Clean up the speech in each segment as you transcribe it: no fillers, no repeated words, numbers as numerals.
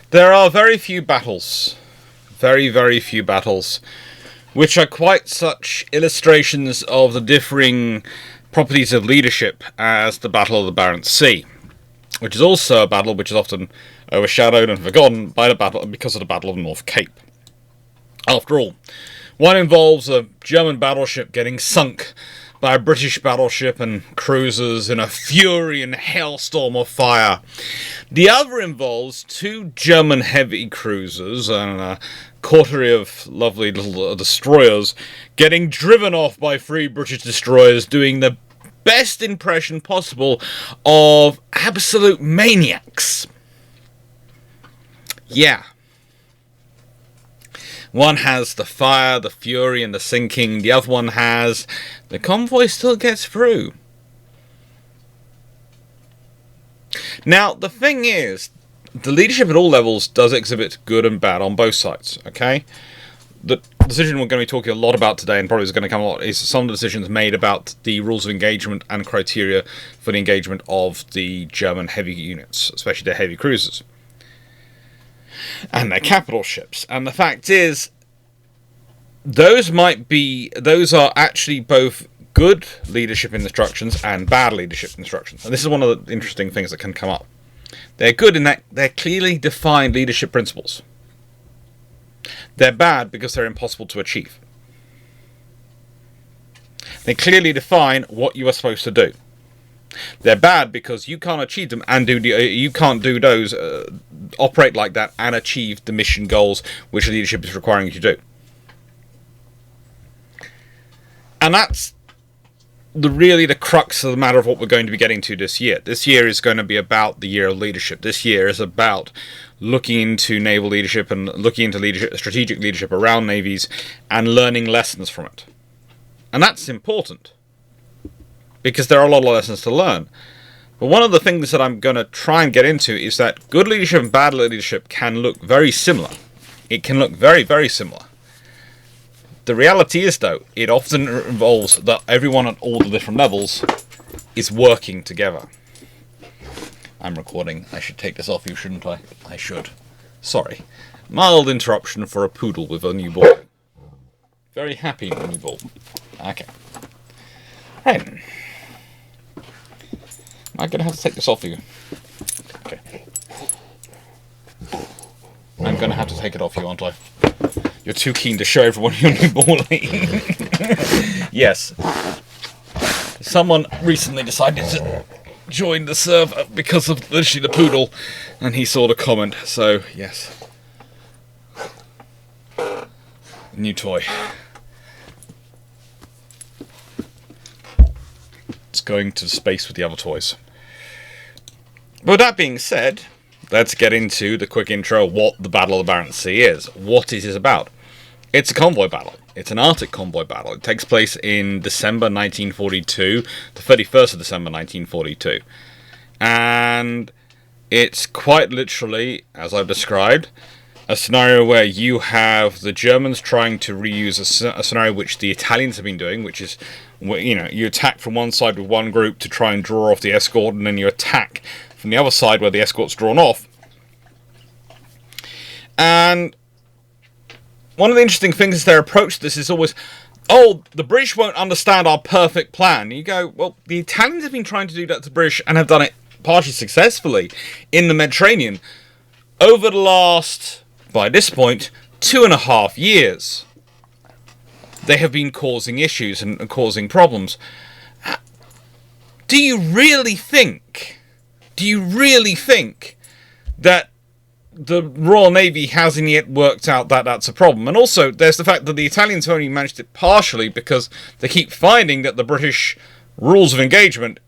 There are very few battles, very, very few battles, which are quite such illustrations of the differing properties of leadership as the Battle of the Barents Sea, which is also a battle which is often overshadowed and forgotten by the battle because of the Battle of North Cape. After all, one involves a German battleship getting sunk by a British battleship and cruisers in a fury and hailstorm of fire. The other involves two German heavy cruisers and a coterie of lovely little destroyers getting driven off by three British destroyers, doing the best impression possible of absolute maniacs. Yeah. One has the fire, the fury, and the sinking. The other one has the convoy still gets through. Now, the thing is, the leadership at all levels does exhibit good and bad on both sides, okay? The decision we're going to be talking a lot about today, and probably is going to come a lot, is some of the decisions made about the rules of engagement and criteria for the engagement of the German heavy units, especially their heavy cruisers and their capital ships. And the fact is, those are actually both good leadership instructions and bad leadership instructions. And this is one of the interesting things that can come up. They're good in that they're clearly defined leadership principles. They're bad because they're impossible to achieve. They clearly define what you are supposed to do. They're bad because you can't achieve them and operate like that and achieve the mission goals which leadership is requiring you to do. And that's really the crux of the matter of what we're going to be getting to this year. This year is going to be about the year of leadership. This year is about looking into naval leadership and looking into strategic leadership around navies and learning lessons from it. And that's important, because there are a lot of lessons to learn. But one of the things that I'm going to try and get into is that good leadership and bad leadership can look very similar. It can look very, very similar. The reality is, though, it often involves that everyone at all the different levels is working together. I'm recording. I should take this off you, shouldn't I? I should. Sorry. Mild interruption for a poodle with a newborn. Very happy newborn. Okay. Right. I'm going to have to take this off you. Okay. I'm going to have to take it off you, aren't I? You're too keen to show everyone your newborn. Yes. Someone recently decided to join the server because of literally the poodle, and he saw the comment, so yes. New toy. It's going to space with the other toys. But with that being said, let's get into the quick intro of what the Battle of the Barents Sea is. What it is about. It's a convoy battle. It's an Arctic convoy battle. It takes place in December 1942, the 31st of December 1942. And it's quite literally, as I've described, a scenario where you have the Germans trying to reuse a scenario which the Italians have been doing, which is, you attack from one side with one group to try and draw off the escort, and then you attack from the other side where the escort's drawn off. And one of the interesting things is their approach to this is always, oh, the British won't understand our perfect plan. You go, well, the Italians have been trying to do that to the British and have done it partially successfully in the Mediterranean over the last, by this point, 2.5 years. They have been causing issues and causing problems. Do you really think that the Royal Navy hasn't yet worked out that that's a problem? And also, there's the fact that the Italians have only managed it partially because they keep finding that the British rules of engagement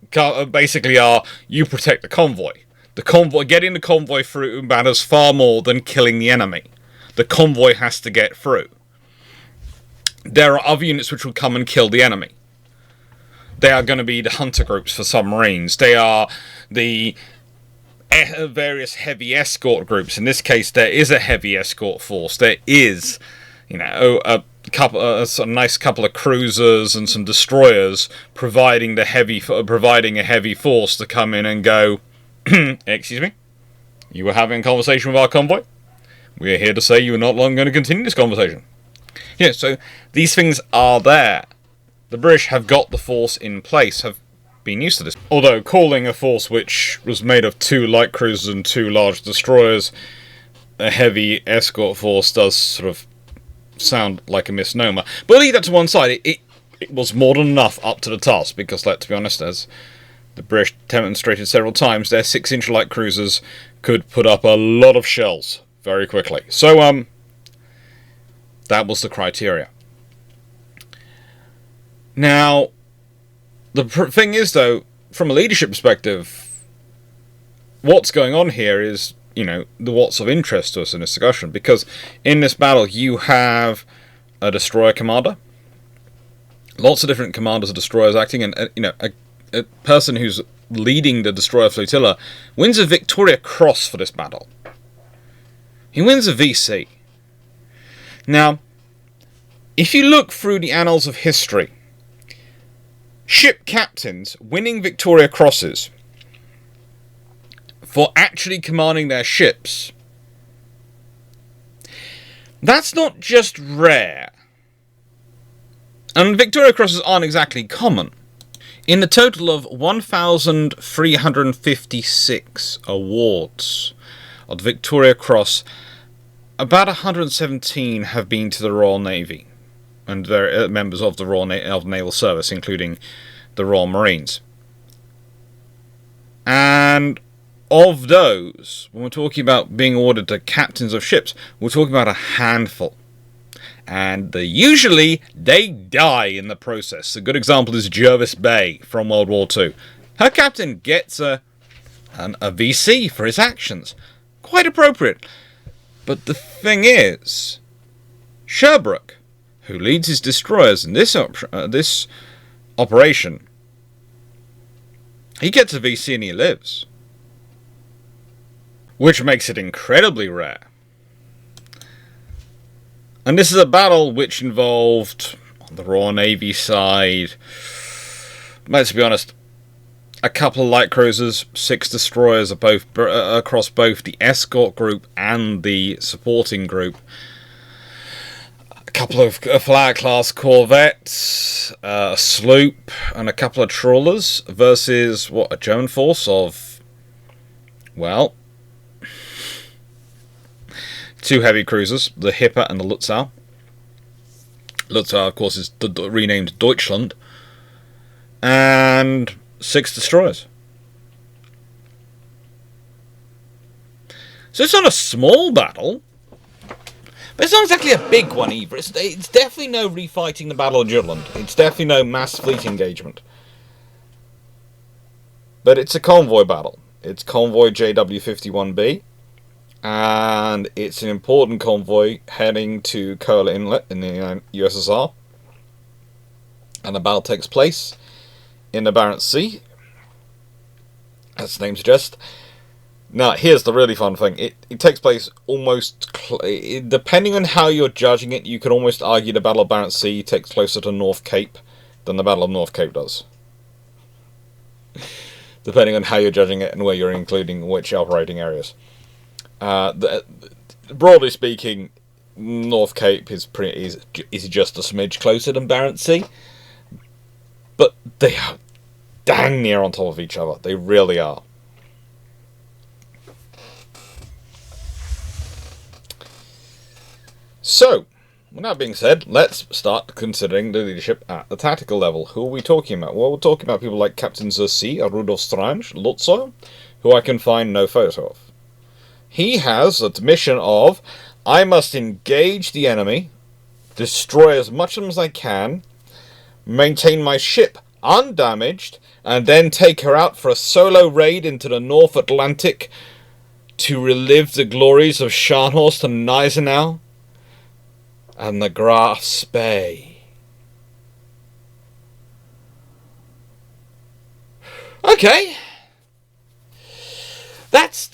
basically are, you protect the convoy. Getting the convoy through matters far more than killing the enemy. The convoy has to get through. There are other units which will come and kill the enemy. They are going to be the hunter groups for submarines. They are the various heavy escort groups. In this case, there is a heavy escort force. There is, a nice couple of cruisers and some destroyers providing a heavy force to come in and go, excuse me, You were having a conversation with our convoy. We are here to say you are not long going to continue this conversation. Yeah, so these things are there. The British have got the force in place, have been used to this. Although calling a force which was made of 2 light cruisers and 2 large destroyers a heavy escort force does sort of sound like a misnomer. But leave that to one side. It was more than enough up to the task, because let's be honest, as the British demonstrated several times, their 6-inch light cruisers could put up a lot of shells very quickly. So, that was the criteria. Now, the thing is, though, from a leadership perspective, what's going on here is, what's of interest to us in this discussion, because in this battle you have a destroyer commander, lots of different commanders of destroyers acting, and a person who's leading the destroyer flotilla wins a Victoria Cross for this battle. He wins a VC. Now, if you look through the annals of history, ship captains winning Victoria Crosses for actually commanding their ships, that's not just rare. And Victoria Crosses aren't exactly common. In the total of 1,356 awards of the Victoria Cross, about 117 have been to the Royal Navy and their members of the Royal Naval Service, including the Royal Marines. And of those, when we're talking about being awarded to captains of ships, we're talking about a handful. And usually they die in the process. A good example is Jervis Bay from World War II. Her captain gets a VC for his actions. Quite appropriate. But the thing is, Sherbrooke, who leads his destroyers in this operation, he gets a VC and he lives. Which makes it incredibly rare. And this is a battle which involved, on the Royal Navy side, let's be honest, a couple of light cruisers, 6 destroyers across both the escort group and the supporting group, a couple of flag-class corvettes, a sloop, and a couple of trawlers, versus, a German force of, 2 heavy cruisers, the Hipper and the Lutzow. Lutzow, of course, is renamed Deutschland. And 6 destroyers. So it's not a small battle, but it's not exactly a big one either. It's definitely no refighting the Battle of Jutland. It's definitely no mass fleet engagement. But it's a convoy battle. It's convoy JW51B. And it's an important convoy heading to Kola Inlet in the USSR. And the battle takes place in the Barents Sea, as the name suggests. Now, here's the really fun thing. It takes place almost... depending on how you're judging it, you could almost argue the Battle of Barents Sea takes closer to North Cape than the Battle of North Cape does. Depending on how you're judging it and where you're including which operating areas. Broadly speaking, North Cape is just a smidge closer than Barents Sea, but they are dang near on top of each other. They really are. So, with that being said, let's start considering the leadership at the tactical level. Who are we talking about? Well, we're talking about people like Captain Zersi, Rudolf Strange, Lutzow, who I can find no photo of. He has the mission of, I must engage the enemy, destroy as much of them as I can, maintain my ship undamaged, and then take her out for a solo raid into the North Atlantic to relive the glories of Scharnhorst and Gneisenau and the Graf Spee. Okay. That's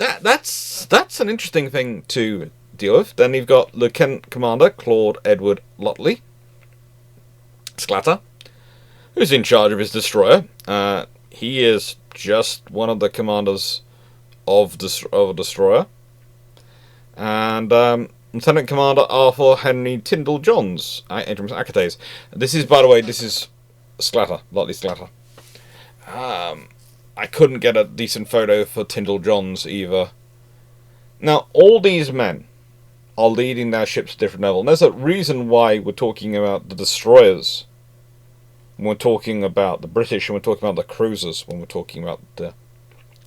an interesting thing to deal with. Then you've got Lieutenant Commander Claude Edward Lotley, Sklatter, who's in charge of his destroyer. He is just one of the commanders of a destroyer. And Lieutenant Commander Arthur Henry Tyndall Johns, HMS Achates. This is, by the way, this is Sklatter, Lotley Sklatter. I couldn't get a decent photo for Tyndall Johns either. Now, all these men are leading their ships to different levels. And there's a reason why we're talking about the destroyers when we're talking about the British, and we're talking about the cruisers when we're talking about the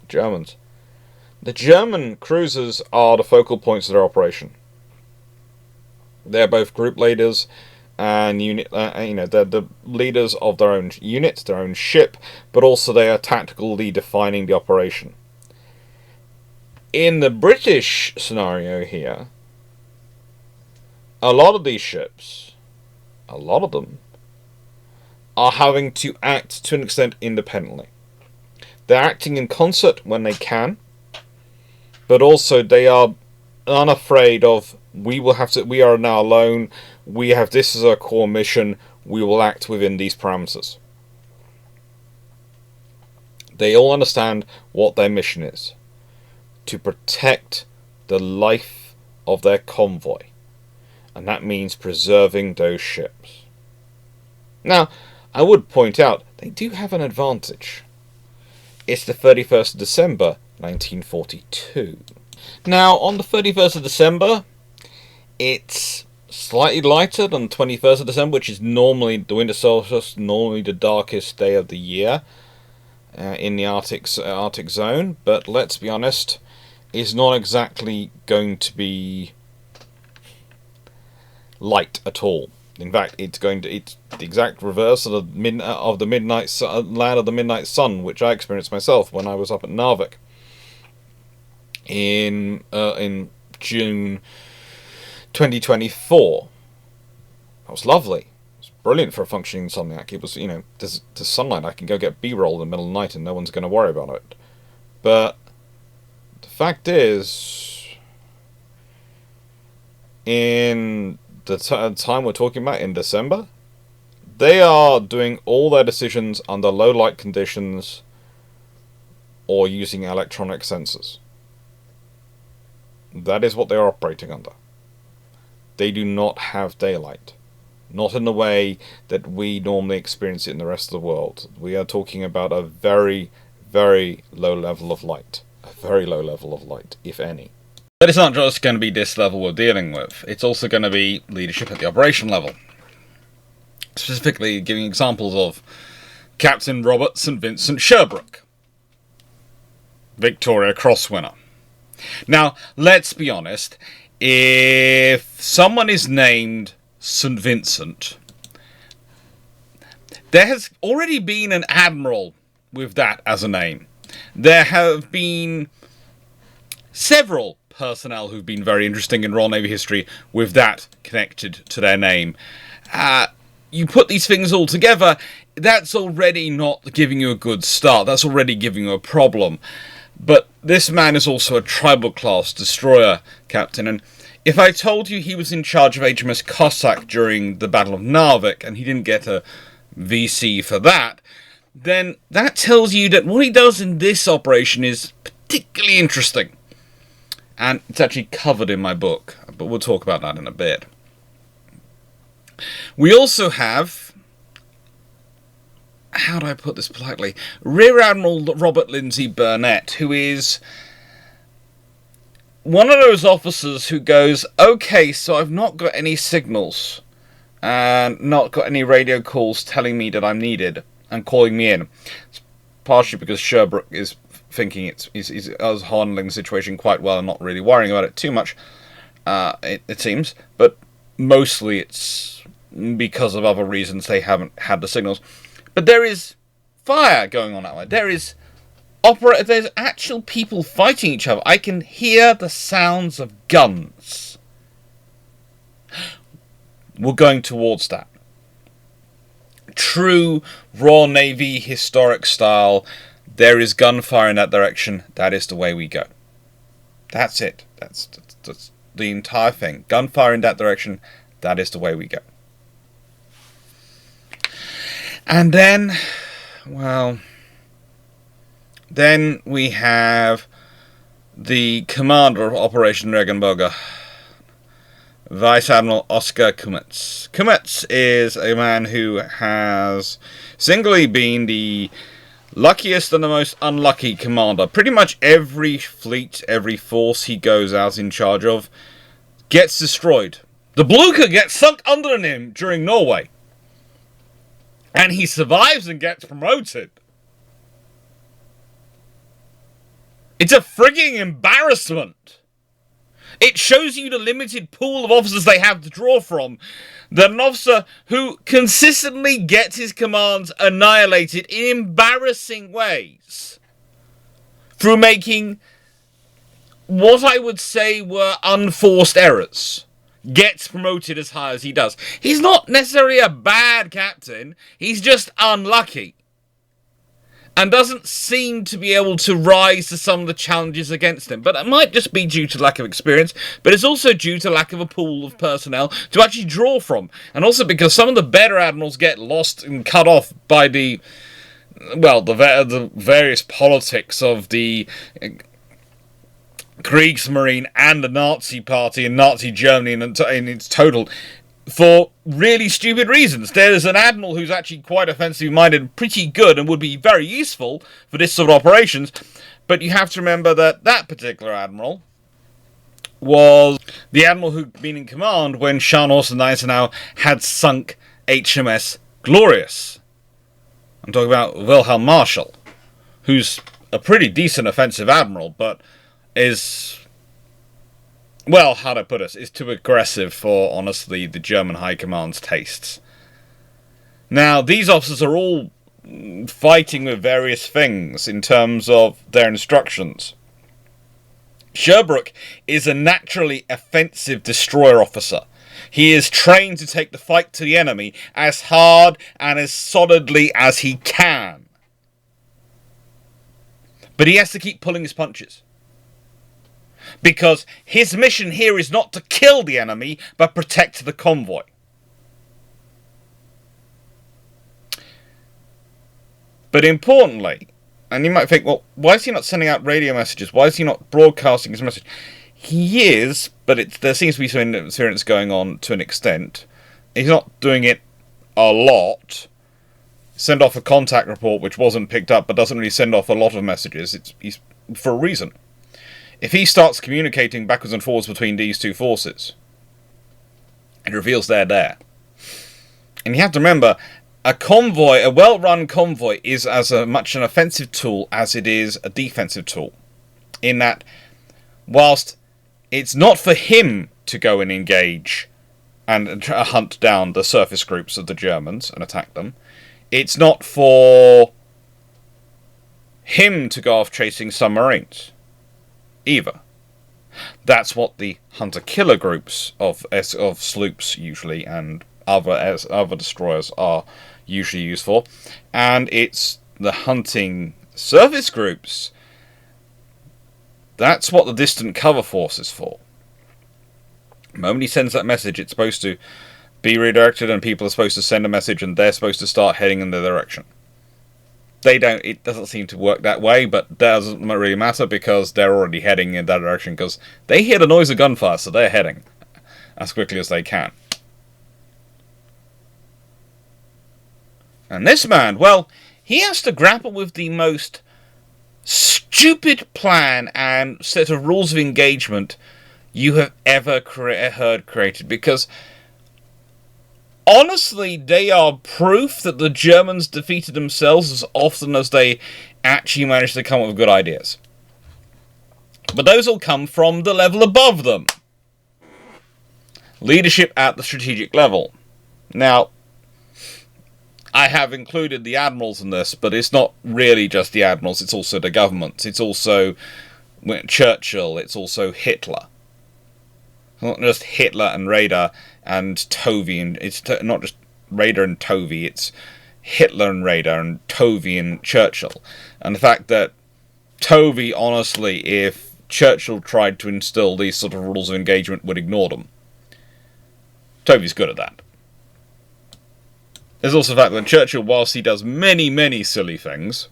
Germans. The German cruisers are the focal points of their operation. They're both group leaders and unit. They're the leaders of their own unit, their own ship, but also they are tactically defining the operation. In the British scenario here, a lot of these ships, a lot of them, are having to act to an extent independently. They're acting in concert when they can, but also they are unafraid of, we are now alone, we have this as our core mission, we will act within these parameters. They all understand what their mission is: to protect the life of their convoy. And that means preserving those ships. Now, I would point out, they do have an advantage. It's the 31st of December, 1942. Now, on the 31st of December, it's slightly lighter than the 21st of December, which is normally the winter solstice, normally the darkest day of the year in the Arctic zone. But let's be honest, it's not exactly going to be light at all. In fact, it's the exact reverse of the land of the midnight sun, which I experienced myself when I was up at Narvik in June 2024. That was lovely. It was brilliant for a functioning insomniac. It was, there's sunlight. I can go get B-roll in the middle of the night and no one's going to worry about it. But the fact is, in the time we're talking about in December, they are doing all their decisions under low light conditions or using electronic sensors. That is what they are operating under. They do not have daylight. Not in the way that we normally experience it in the rest of the world. We are talking about a very, very low level of light. A very low level of light, if any. But it's not just going to be this level we're dealing with. It's also going to be leadership at the operation level. Specifically giving examples of Captain Robert St. Vincent Sherbrooke, Victoria Cross winner. Now, let's be honest. If someone is named St. Vincent, there has already been an admiral with that as a name. There have been several personnel who've been very interesting in Royal Navy history with that connected to their name. You put these things all together, that's already not giving you a good start. That's already giving you a problem. But this man is also a tribal class destroyer captain, and if I told you he was in charge of HMS Cossack during the Battle of Narvik and he didn't get a VC for that, then that tells you that what he does in this operation is particularly interesting. And it's actually covered in my book, but we'll talk about that in a bit. We also have, how do I put this politely, Rear Admiral Robert Lindsay Burnett, who is one of those officers who goes, okay, so I've not got any signals and not got any radio calls telling me that I'm needed and calling me in. It's partially because Sherbrooke is thinking he's handling the situation quite well and not really worrying about it too much, it seems, but mostly it's because of other reasons they haven't had the signals. But there is fire going on out there. There's actual people fighting each other. I can hear the sounds of guns. We're going towards that. True Royal Navy historic style. There is gunfire in that direction. That is the way we go. That's it. That's the entire thing. Gunfire in that direction. That is the way we go. And then we have the commander of Operation Regenbogen, Vice Admiral Oscar Kummetz. Kummetz is a man who has singly been the luckiest and the most unlucky commander. Pretty much every fleet, every force he goes out in charge of gets destroyed. The Blucher gets sunk under him during Norway. And he survives and gets promoted. It's a frigging embarrassment. It shows you the limited pool of officers they have to draw from. That an officer who consistently gets his commands annihilated in embarrassing ways through making what I would say were unforced errors gets promoted as high as he does. He's not necessarily a bad captain, he's just unlucky. And doesn't seem to be able to rise to some of the challenges against him. But it might just be due to lack of experience, but it's also due to lack of a pool of personnel to actually draw from. And also because some of the better admirals get lost and cut off by the various politics of the Kriegsmarine and the Nazi Party and Nazi Germany in its total, for really stupid reasons. There's an admiral who's actually quite offensively minded and pretty good and would be very useful for this sort of operations, but you have to remember that that particular admiral was the admiral who'd been in command when Scharnhorst and Gneisenau had sunk HMS Glorious. I'm talking about Wilhelm Marschall, who's a pretty decent offensive admiral, but is, well, how do I put it? Is too aggressive for, honestly, the German High Command's tastes. Now, these officers are all fighting with various things in terms of their instructions. Sherbrooke is a naturally offensive destroyer officer. He is trained to take the fight to the enemy as hard and as solidly as he can. But he has to keep pulling his punches. Because his mission here is not to kill the enemy, but protect the convoy. But importantly, and you might think, well, why is he not sending out radio messages? Why is he not broadcasting his message? He is, but there seems to be some interference going on to an extent. He's not doing it a lot. Send off a contact report, which wasn't picked up, but doesn't really send off a lot of messages. He's for a reason. If he starts communicating backwards and forwards between these two forces, it reveals they're there. And you have to remember, a convoy, a well-run convoy, is as much an offensive tool as it is a defensive tool. In that, whilst it's not for him to go and engage and hunt down the surface groups of the Germans and attack them, it's not for him to go off chasing submarines either. That's what the hunter-killer groups of sloops usually and other destroyers are usually used for, and it's the hunting surface groups. That's what the distant cover force is for. The moment he sends that message, it's supposed to be redirected, and people are supposed to send a message, and they're supposed to start heading in the direction. It doesn't seem to work that way, but that doesn't really matter because they're already heading in that direction because they hear the noise of gunfire, so they're heading as quickly as they can. And this man, well, he has to grapple with the most stupid plan and set of rules of engagement you have ever heard created, because honestly, they are proof that the Germans defeated themselves as often as they actually managed to come up with good ideas. But those all come from the level above them. Leadership at the strategic level. Now, I have included the admirals in this, but it's not really just the admirals, it's also the government. It's also Churchill, it's also Hitler. Not just Hitler and Raeder and Tovey, and it's not just Raeder and Tovey, it's Hitler and Raeder and Tovey and Churchill. And the fact that Tovey, honestly, if Churchill tried to instill these sort of rules of engagement, would ignore them. Tovey's good at that. There's also the fact that Churchill, whilst he does many, many silly things,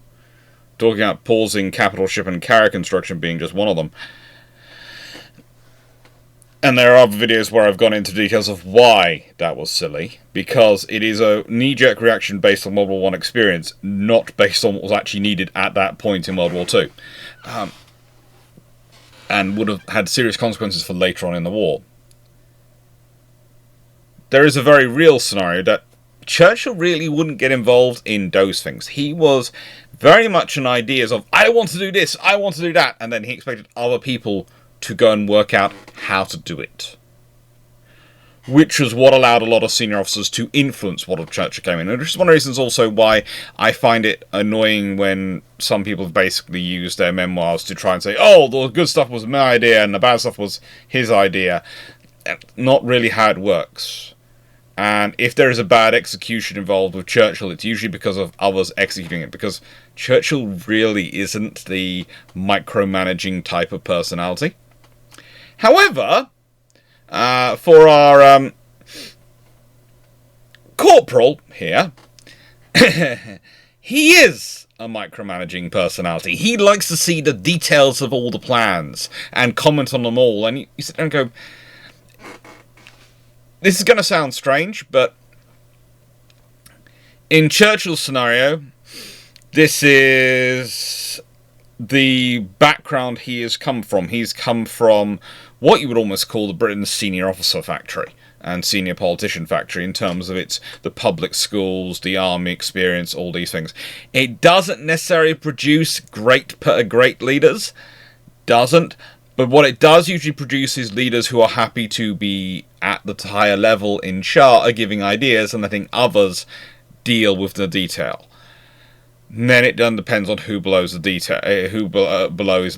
talking about pausing capital ship and carrier construction being just one of them, And there are other videos where I've gone into details of why that was silly, because it is a knee-jerk reaction based on World War One experience, not based on what was actually needed at that point in World War Two, and would have had serious consequences for later on in the war. There is a very real scenario that Churchill really wouldn't get involved in those things. He was very much an ideas of, I want to do this, I want to do that, and then he expected other people to go and work out how to do it. Which was what allowed a lot of senior officers to influence what Churchill came in. And which is one of the reasons also why I find it annoying when some people have basically used their memoirs to try and say, oh, the good stuff was my idea and the bad stuff was his idea. Not really how it works. And if there is a bad execution involved with Churchill, it's usually because of others executing it. Because Churchill really isn't the micromanaging type of personality. However, for our corporal here, he is a micromanaging personality. He likes to see the details of all the plans and comment on them all. And you sit there and go, this is going to sound strange, but in Churchill's scenario, this is the background he has come from. He's come from what you would almost call the Britain's senior officer factory and senior politician factory in terms of the public schools, the army experience, all these things. It doesn't necessarily produce great leaders, but what it does usually produce is leaders who are happy to be at the higher level in charge, giving ideas and letting others deal with the detail. And then it then depends on who below is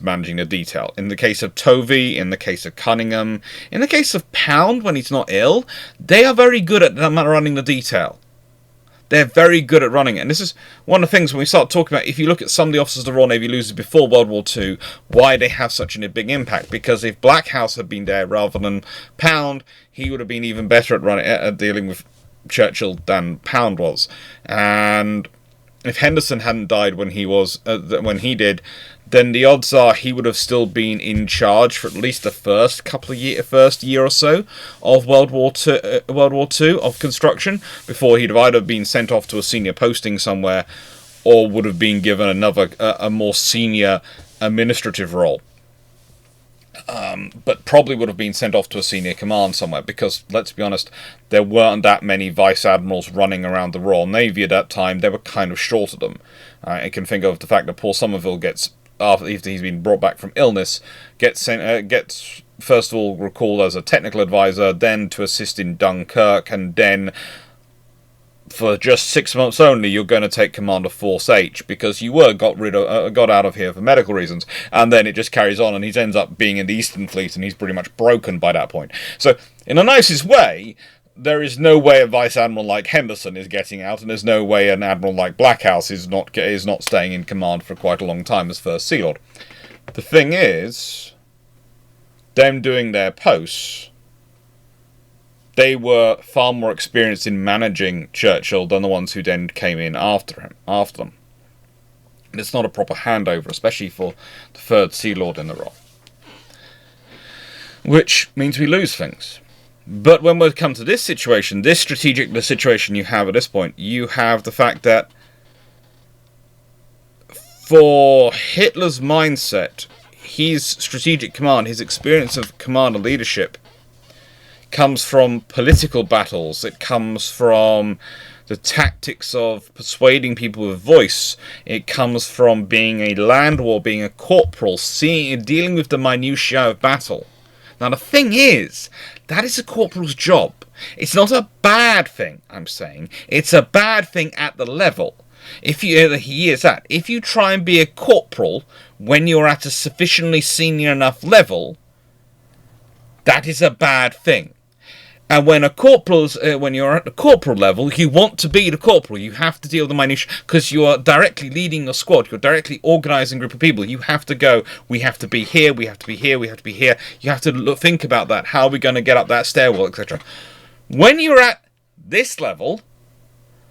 managing the detail. In the case of Tovey, in the case of Cunningham, in the case of Pound when he's not ill, they are very good at running the detail. They're very good at running it. And this is one of the things when we start talking about, if you look at some of the officers the Royal Navy loses before World War II, why they have such a big impact. Because if Blackhouse had been there rather than Pound, he would have been even better at dealing with Churchill than Pound was. And if Henderson hadn't died when he did, then the odds are he would have still been in charge for at least the first year or so of World War II of construction, before he'd have either been sent off to a senior posting somewhere, or would have been given a more senior administrative role. But probably would have been sent off to a senior command somewhere, because, let's be honest, there weren't that many vice admirals running around the Royal Navy at that time. They were kind of short of them. I can think of the fact that Paul Somerville after he's been brought back from illness, gets first of all recalled as a technical advisor, then to assist in Dunkirk, and then for just 6 months only, you're going to take command of Force H, because you got out of here for medical reasons, and then it just carries on, and he ends up being in the Eastern Fleet, and he's pretty much broken by that point. So, in the nicest way, there is no way a Vice Admiral like Henderson is getting out, and there's no way an Admiral like Blackhouse is not staying in command for quite a long time as First Sea Lord. The thing is, them doing their posts, they were far more experienced in managing Churchill than the ones who then came in after them. And it's not a proper handover, especially for the Third Sea Lord in the role. Which means we lose things. But when we come to this situation, the situation you have at this point, you have the fact that for Hitler's mindset, his strategic command, his experience of command and leadership, comes from political battles. It comes from the tactics of persuading people with voice. It comes from being a land war, being a corporal, dealing with the minutiae of battle. Now the thing is, that is a corporal's job. It's not a bad thing, I'm saying. It's a bad thing at the level. If you try and be a corporal when you're at a sufficiently senior enough level, that is a bad thing. And when you're at the corporal level, you want to be the corporal. You have to deal with the minutiae, because you are directly leading your squad. You're directly organising a group of people. You have to go, we have to be here, we have to be here, we have to be here. You have to think about that. How are we going to get up that stairwell, etc. When you're at this level,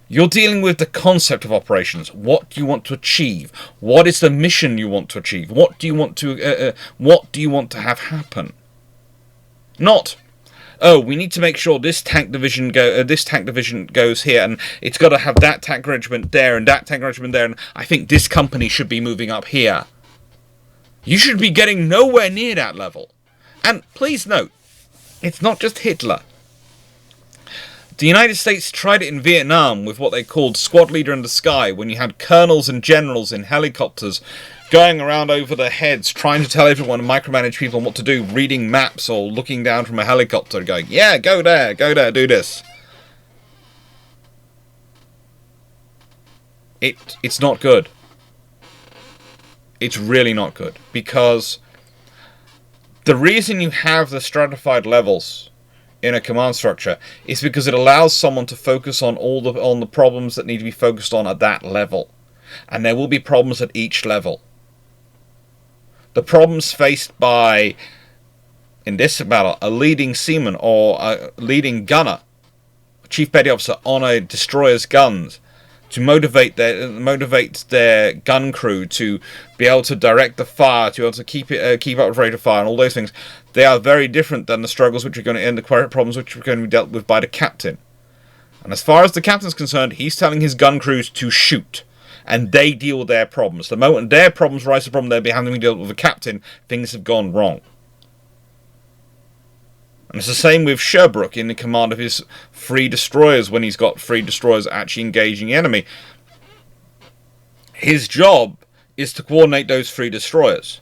you're dealing with the concept of operations. What do you want to achieve? What is the mission you want to achieve? What do you want to have happen? Not, oh, we need to make sure this tank division goes here, and it's got to have that tank regiment there and that tank regiment there, and I think this company should be moving up here. You should be getting nowhere near that level. And please note, it's not just Hitler. The United States tried it in Vietnam with what they called Squad Leader in the Sky, when you had colonels and generals in helicopters going around over their heads, trying to tell everyone and micromanage people what to do, reading maps or looking down from a helicopter going, yeah, go there, do this. It's not good. It's really not good. Because the reason you have the stratified levels in a command structure is because it allows someone to focus on on the problems that need to be focused on at that level. And there will be problems at each level. The problems faced by, in this battle, a leading seaman or a leading gunner, chief petty officer on a destroyer's guns, to motivate their gun crew to be able to direct the fire, to be able to keep up with rate of fire, and all those things. They are very different than the struggles which are going to end, the problems which are going to be dealt with by the captain. And as far as the captain's concerned, he's telling his gun crews to shoot, and they deal with their problems. The moment their problems rise to the problem they're having to deal with the captain, things have gone wrong. And it's the same with Sherbrooke in the command of his free destroyers, when he's got free destroyers actually engaging the enemy. His job is to coordinate those free destroyers.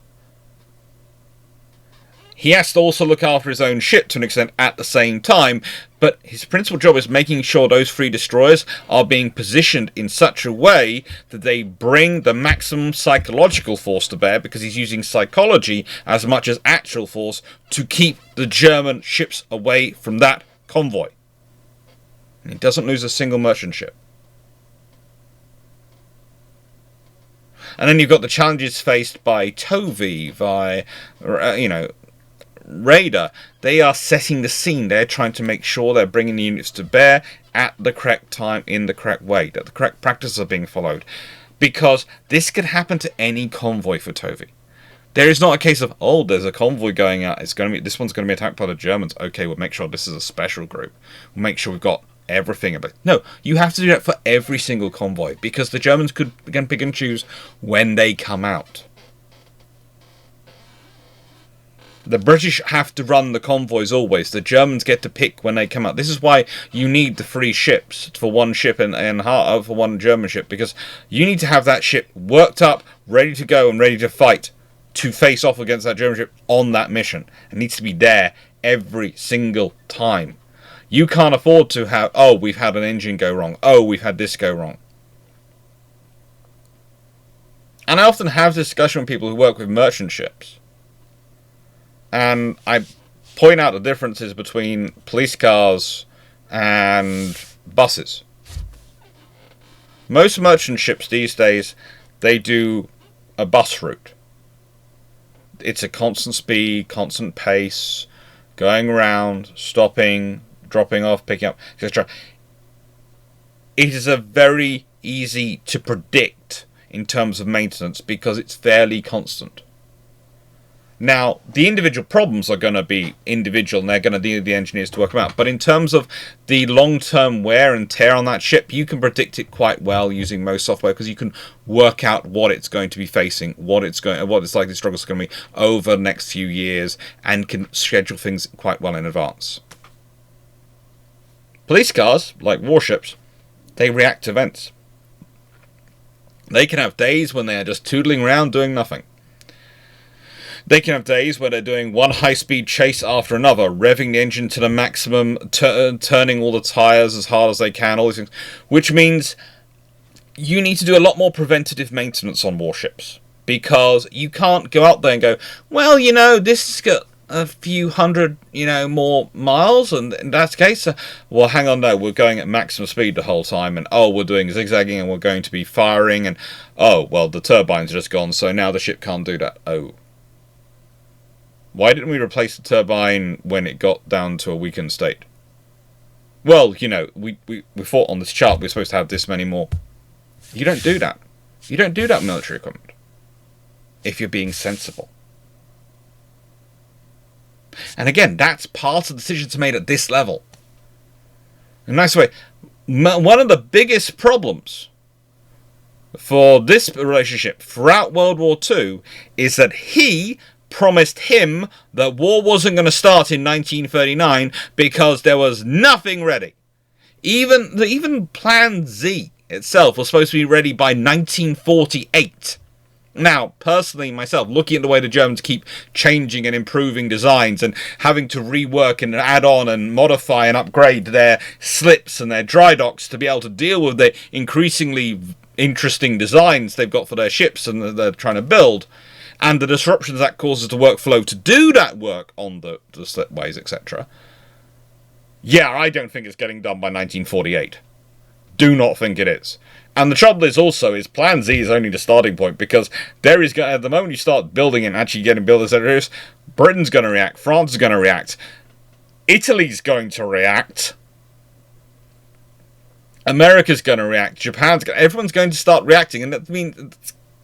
He has to also look after his own ship to an extent at the same time, but his principal job is making sure those free destroyers are being positioned in such a way that they bring the maximum psychological force to bear, because he's using psychology as much as actual force to keep the German ships away from that convoy. And he doesn't lose a single merchant ship. And then you've got the challenges faced by Tovey, by, Raider. They are setting the scene. They're trying to make sure they're bringing the units to bear at the correct time, in the correct way, that the correct practices are being followed. Because this could happen to any convoy for Tovey. There is not a case of, oh, there's a convoy going out, this one's going to be attacked by the Germans. Okay, we'll make sure this is a special group. We'll make sure we've got everything. No, you have to do that for every single convoy, because the Germans could again pick and choose when they come out. The British have to run the convoys always. The Germans get to pick when they come out. This is why you need the free ships for one ship and for one German ship, because you need to have that ship worked up, ready to go and ready to fight, to face off against that German ship on that mission. It needs to be there every single time. You can't afford to have, oh, we've had an engine go wrong. Oh, we've had this go wrong. And I often have this discussion with people who work with merchant ships. And I point out the differences between police cars and buses. Most merchant ships these days, they do a bus route. It's a constant speed, constant pace, going around, stopping, dropping off, picking up, etc. It is a very easy to predict in terms of maintenance, because it's fairly constant. Now, the individual problems are going to be individual, and they're going to need the engineers to work them out. But in terms of the long-term wear and tear on that ship, you can predict it quite well using most software, because you can work out what it's going to be facing, what its likely struggles are going to be over the next few years, and can schedule things quite well in advance. Police cars, like warships, they react to events. They can have days when they are just tootling around doing nothing. They can have days where they're doing one high-speed chase after another, revving the engine to the maximum, turning all the tyres as hard as they can, all these things. Which means you need to do a lot more preventative maintenance on warships. Because you can't go out there and go, well, this has got a few hundred, more miles, and in that case, well, hang on, no, we're going at maximum speed the whole time, and we're doing zigzagging, and we're going to be firing, and well, the turbines are just gone, so now the ship can't do that. Why didn't we replace the turbine when it got down to a weakened state? Well, we thought on this chart we're supposed to have this many more. You don't do that. You don't do that with military equipment. If you're being sensible. And again, that's part of the decisions made at this level. In a nice way, one of the biggest problems for this relationship throughout World War II is that he promised him that war wasn't going to start in 1939 because there was nothing ready. Even Plan Z itself was supposed to be ready by 1948. Now, personally, myself, looking at the way the Germans keep changing and improving designs and having to rework and add on and modify and upgrade their slips and their dry docks to be able to deal with the increasingly interesting designs they've got for their ships and that they're trying to build, and the disruptions that causes the workflow to do that work on the slipways, etc. Yeah, I don't think it's getting done by 1948. Do not think it is. And the trouble is Plan Z is only the starting point, because there is at the moment you start building and actually getting builders that are, Britain's going to react, France is going to react, Italy's going to react, America's going to react, everyone's going to start reacting, and that means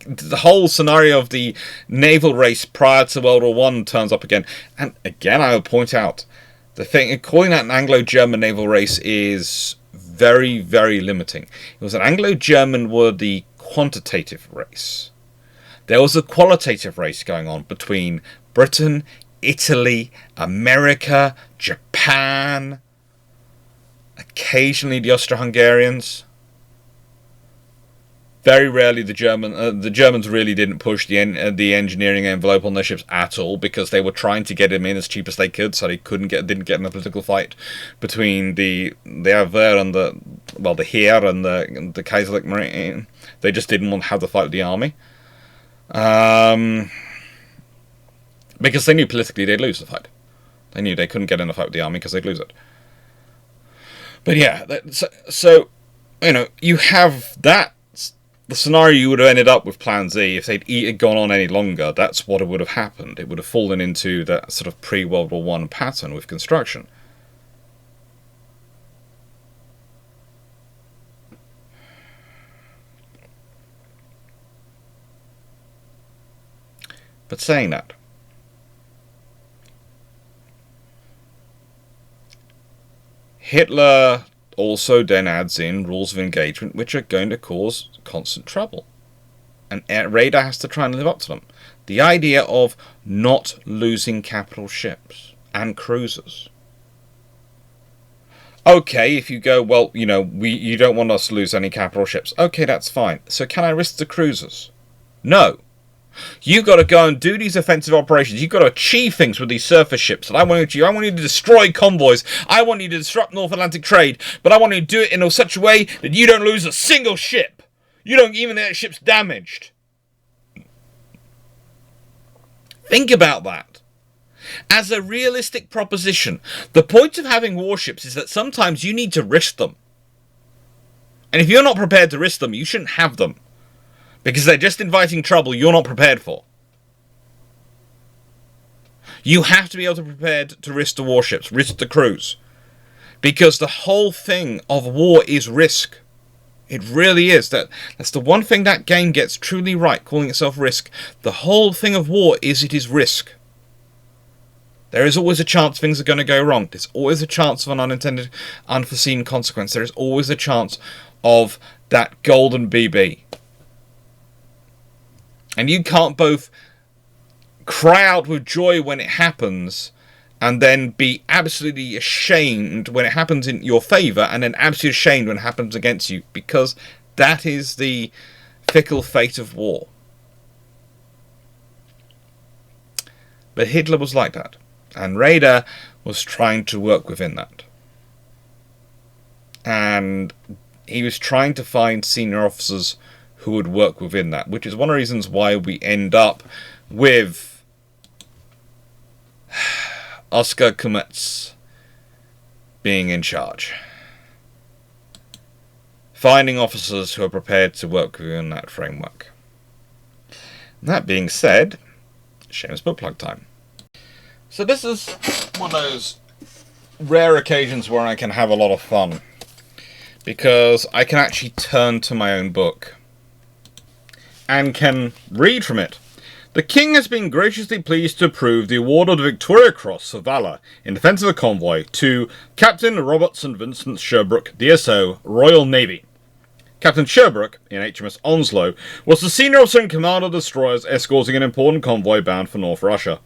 the whole scenario of the naval race prior to World War I turns up again. And again, I will point out, the thing, calling that an Anglo-German naval race is very, very limiting. It was an Anglo-German were the quantitative race. There was a qualitative race going on between Britain, Italy, America, Japan, occasionally the Austro-Hungarians. Very rarely the Germans really didn't push the engineering envelope on their ships at all, because they were trying to get them in as cheap as they could, so they didn't get in a political fight between the Abwehr and the Heer and the Kaiserlich Marine. They just didn't want to have the fight with the army, because they knew politically they'd lose the fight. They knew they couldn't get in a fight with the army because they'd lose it. But yeah, so you have that. The scenario you would have ended up with Plan Z, if they'd gone on any longer, that's what would have happened. It would have fallen into that sort of pre-World War I pattern with construction. But saying that, Hitler also then adds in rules of engagement which are going to cause constant trouble, and radar has to try and live up to them. The idea of not losing capital ships and cruisers. Okay, if you go, well, you don't want us to lose any capital ships. Okay, that's fine. So can I risk the cruisers? No. You've got to go and do these offensive operations. You've got to achieve things with these surface ships. And I want you to destroy convoys. I want you to disrupt North Atlantic trade. But I want you to do it in such a way that you don't lose a single ship. You don't even get ships damaged. Think about that. As a realistic proposition, the point of having warships is that sometimes you need to risk them. And if you're not prepared to risk them, you shouldn't have them. Because they're just inviting trouble you're not prepared for. You have to be able to be prepared to risk the warships, risk the crews. Because the whole thing of war is risk. It really is. That's the one thing that game gets truly right, calling itself Risk. The whole thing of war is it is risk. There is always a chance things are going to go wrong. There's always a chance of an unintended, unforeseen consequence. There is always a chance of that golden BB. And you can't both cry out with joy when it happens and then be absolutely ashamed when it happens in your favour, and then absolutely ashamed when it happens against you, because that is the fickle fate of war. But Hitler was like that, and Raeder was trying to work within that. And he was trying to find senior officers who would work within that, which is one of the reasons why we end up with Oskar Kumetz being in charge. Finding officers who are prepared to work within that framework. That being said, shameless book plug time. So this is one of those rare occasions where I can have a lot of fun, because I can actually turn to my own book and can read from it. The King has been graciously pleased to approve the award of the Victoria Cross for Valour in defence of a convoy to Captain Robert St. Vincent Sherbrooke, DSO, Royal Navy. Captain Sherbrooke, in HMS Onslow, was the senior officer in command of destroyers escorting an important convoy bound for North Russia.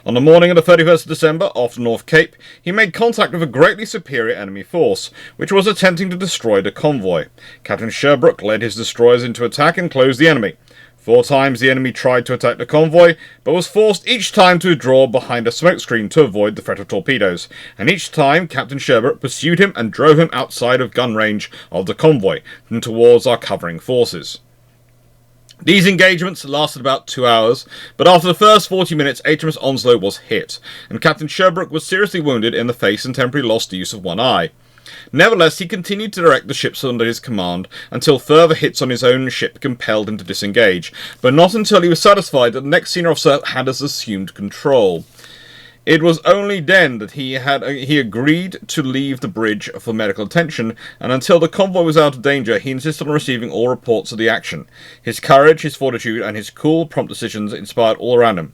On the morning of the 31st of December, off the North Cape, he made contact with a greatly superior enemy force, which was attempting to destroy the convoy. Captain Sherbrooke led his destroyers into attack and closed the enemy. 4 times the enemy tried to attack the convoy, but was forced each time to withdraw behind a smokescreen to avoid the threat of torpedoes, and each time Captain Sherbrooke pursued him and drove him outside of gun range of the convoy and towards our covering forces. These engagements lasted about 2 hours, but after the first 40 minutes HMS Onslow was hit, and Captain Sherbrooke was seriously wounded in the face and temporarily lost the use of one eye. Nevertheless, he continued to direct the ships under his command until further hits on his own ship compelled him to disengage, but not until he was satisfied that the next senior officer had assumed control. It was only then that he agreed to leave the bridge for medical attention, and until the convoy was out of danger, he insisted on receiving all reports of the action. His courage, his fortitude, and his cool, prompt decisions inspired all around him.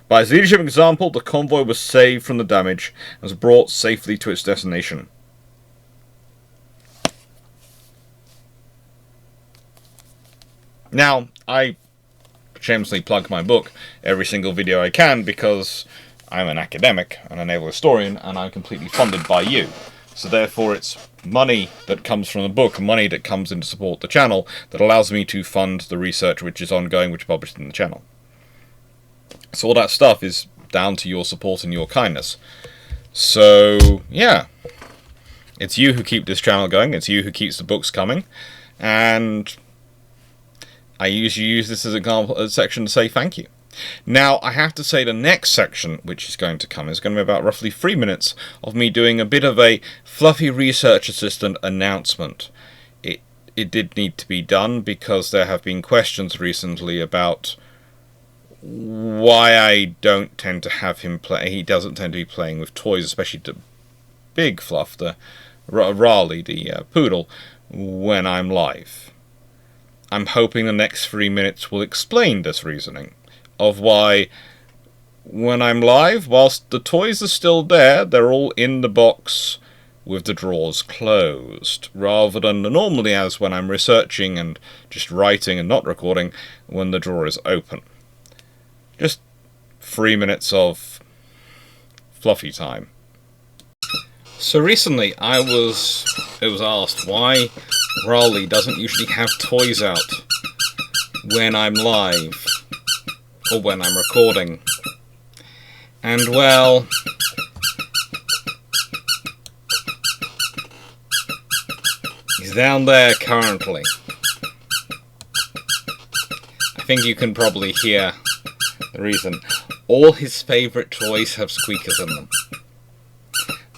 By his leadership example, the convoy was saved from the damage and was brought safely to its destination. Now, I shamelessly plug my book every single video I can because I'm an academic and a naval historian and I'm completely funded by you. So therefore it's money that comes from the book, money that comes in to support the channel that allows me to fund the research which is ongoing, which is published in the channel. So all that stuff is down to your support and your kindness. So, yeah. It's you who keep this channel going, it's you who keeps the books coming, and I usually use this as a section to say thank you. Now, I have to say the next section, which is going to come, is going to be about roughly 3 minutes of me doing a bit of a fluffy research assistant announcement. It did need to be done because there have been questions recently about why I don't tend to have him play. He doesn't tend to be playing with toys, especially the big Fluff, the Raleigh, the poodle, when I'm live. I'm hoping the next 3 minutes will explain this reasoning of why, when I'm live, whilst the toys are still there, they're all in the box with the drawers closed, rather than normally as when I'm researching and just writing and not recording, when the drawer is open. Just 3 minutes of fluffy time. So recently it was asked why Raleigh doesn't usually have toys out when I'm live or when I'm recording. And well, he's down there currently. I think you can probably hear the reason. All his favourite toys have squeakers in them.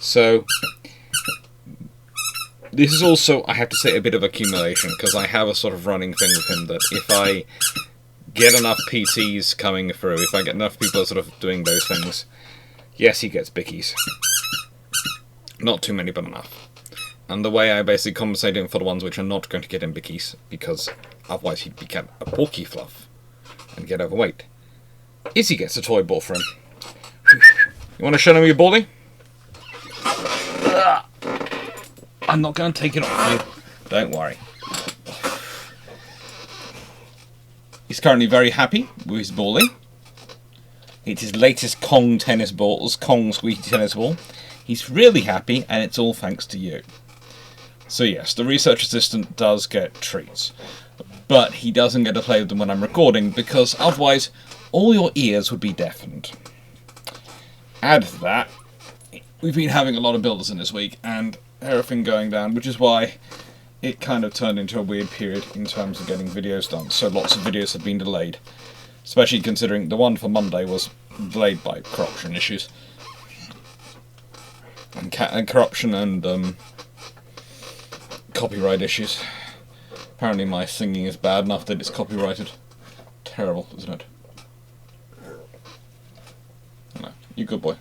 So, this is also, I have to say, a bit of accumulation, because I have a sort of running thing with him that if I get enough PTs coming through, if I get enough people sort of doing those things, yes, he gets bickies. Not too many, but enough. And the way I basically compensate him for the ones which are not going to get him bickies, because otherwise he'd become a porky Fluff and get overweight, is he gets a toy bought for him. You want to show him your baldy? I'm not going to take it off you. Don't worry. He's currently very happy with his baldy. It's his latest Kong tennis balls, Kong squeaky tennis ball. He's really happy, and it's all thanks to you. So yes, the research assistant does get treats, but he doesn't get to play with them when I'm recording, because otherwise all your ears would be deafened. Add to that, we've been having a lot of builders in this week, and everything going down, which is why it kind of turned into a weird period in terms of getting videos done. So lots of videos have been delayed, especially considering the one for Monday was delayed by corruption issues. And corruption and copyright issues. Apparently my singing is bad enough that it's copyrighted. Terrible, isn't it? No, you good boy.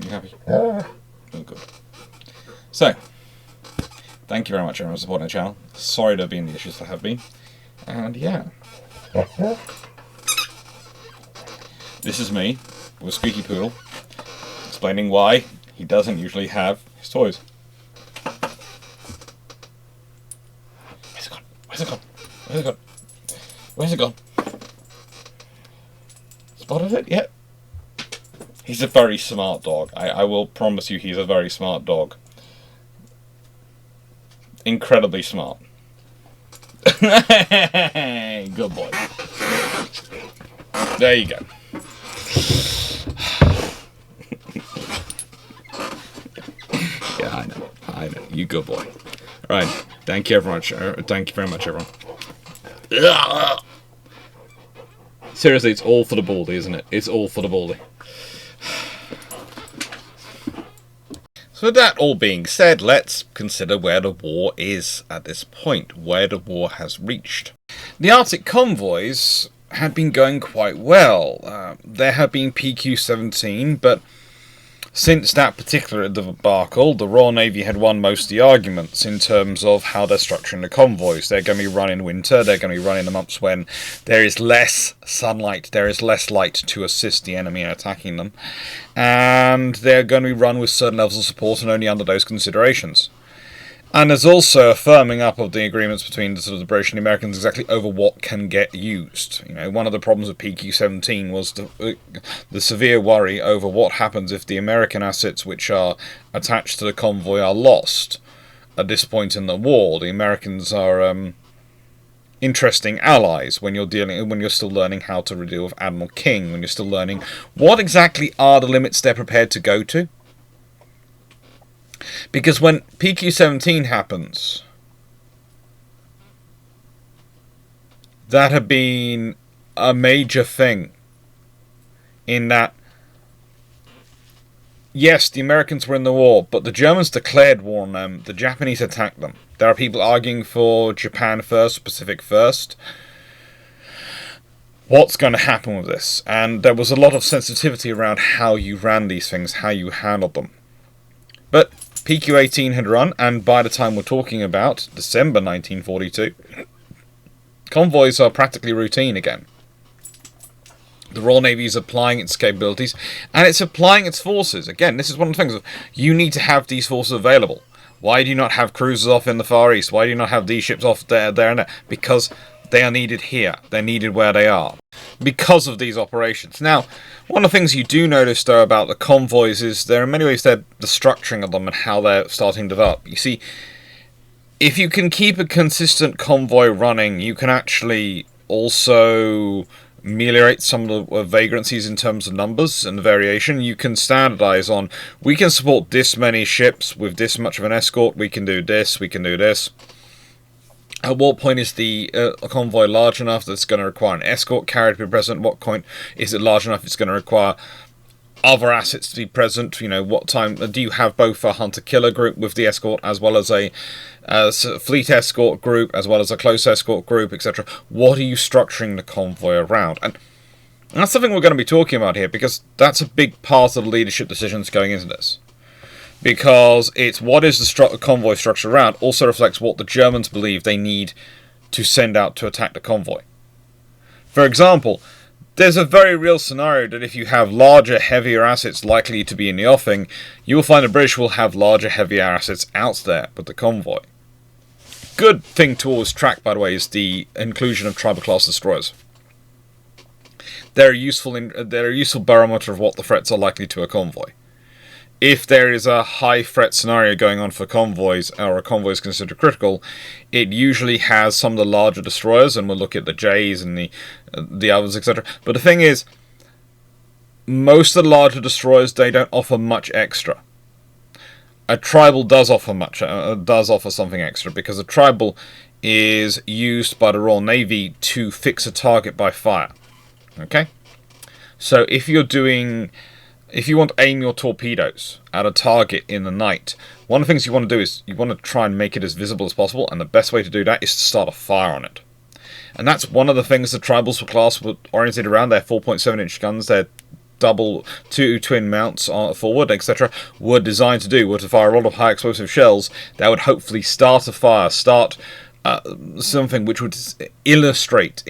You happy? Oh, good. So, thank you very much everyone for supporting the channel. Sorry there have been the issues there have been. And yeah. This is me, with Squeaky Poodle, explaining why he doesn't usually have his toys. Where's it gone? Where's it gone? Where's it gone? Where's it gone? Spotted it? Yep. He's a very smart dog. I will promise you he's a very smart dog. Incredibly smart. Good boy. There you go. Yeah, I know. You good boy. Alright, thank you everyone. Thank you very much, everyone. Seriously, it's all for the baldy, isn't it? It's all for the baldy. So with that all being said, let's consider where the war is at this point, where the war has reached. The Arctic convoys had been going quite well. There had been PQ-17, but since that particular debacle, the Royal Navy had won most of the arguments in terms of how they're structuring the convoys. They're going to be run in winter, they're going to be run in the months when there is less sunlight, there is less light to assist the enemy in attacking them, and they're going to be run with certain levels of support and only under those considerations. And there's also a firming up of the agreements between the sort of the British and the Americans exactly over what can get used. You know, one of the problems with PQ-17 was the severe worry over what happens if the American assets which are attached to the convoy are lost at this point in the war. The Americans are interesting allies when you're still learning how to deal with Admiral King, when you're still learning what exactly are the limits they're prepared to go to. Because when PQ-17 happens, that had been a major thing in that, yes, the Americans were in the war, but the Germans declared war on them, the Japanese attacked them. There are people arguing for Japan first, Pacific first. What's going to happen with this? And there was a lot of sensitivity around how you ran these things, how you handled them. But PQ-18 had run, and by the time we're talking about December 1942, convoys are practically routine again. The Royal Navy is applying its capabilities, and it's applying its forces. Again, this is one of the things. You need to have these forces available. Why do you not have cruisers off in the Far East? Why do you not have these ships off there, and there? Because they are needed here. They're needed where they are. Because of these operations. Now, one of the things you do notice, though, about the convoys is there are many ways the structuring of them and how they're starting to develop. You see, if you can keep a consistent convoy running, you can actually also ameliorate some of the vagrancies in terms of numbers and the variation. You can standardize on, we can support this many ships with this much of an escort, we can do this, we can do this. At what point is the convoy large enough that it's going to require an escort carrier to be present? What point is it large enough it's going to require other assets to be present? You know, what time do you have both a hunter-killer group with the escort as well as a fleet escort group as well as a close escort group, etc.? What are you structuring the convoy around? And that's something we're going to be talking about here, because that's a big part of the leadership decisions going into this. Because it's what is the convoy structure around also reflects what the Germans believe they need to send out to attack the convoy. For example, there's a very real scenario that if you have larger, heavier assets likely to be in the offing, you will find the British will have larger, heavier assets out there with the convoy. Good thing to always track, by the way, is the inclusion of tribal-class destroyers. They're a useful barometer of what the threats are likely to a convoy. If there is a high threat scenario going on for convoys, or a convoy is considered critical, it usually has some of the larger destroyers, and we'll look at the J's and the others, etc. But the thing is, most of the larger destroyers, they don't offer much extra. A tribal does offer something extra, because a tribal is used by the Royal Navy to fix a target by fire. Okay? So if you want to aim your torpedoes at a target in the night, one of the things you want to do is you want to try and make it as visible as possible, and the best way to do that is to start a fire on it. And that's one of the things the tribals for class were oriented around. Their 4.7-inch guns, their two twin mounts forward, etc., were designed to do, were to fire a lot of high explosive shells that would hopefully start a fire, something which would illuminate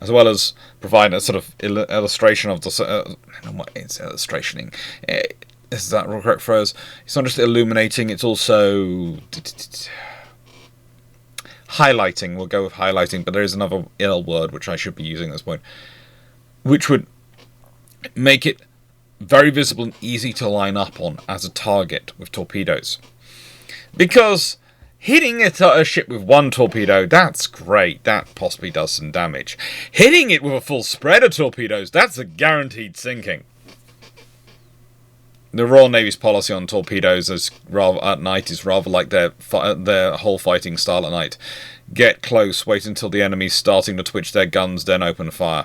as well as providing a sort of illustration of the... what is illustrationing? Is that the correct phrase? It's not just illuminating, it's also... highlighting. We'll go with highlighting, but there is another ill word which I should be using at this point, which would make it very visible and easy to line up on as a target with torpedoes. Because hitting a ship with one torpedo, that's great. That possibly does some damage. Hitting it with a full spread of torpedoes, that's a guaranteed sinking. The Royal Navy's policy on torpedoes at night is rather like their whole fighting style at night. Get close, wait until the enemy's starting to twitch their guns, then open fire.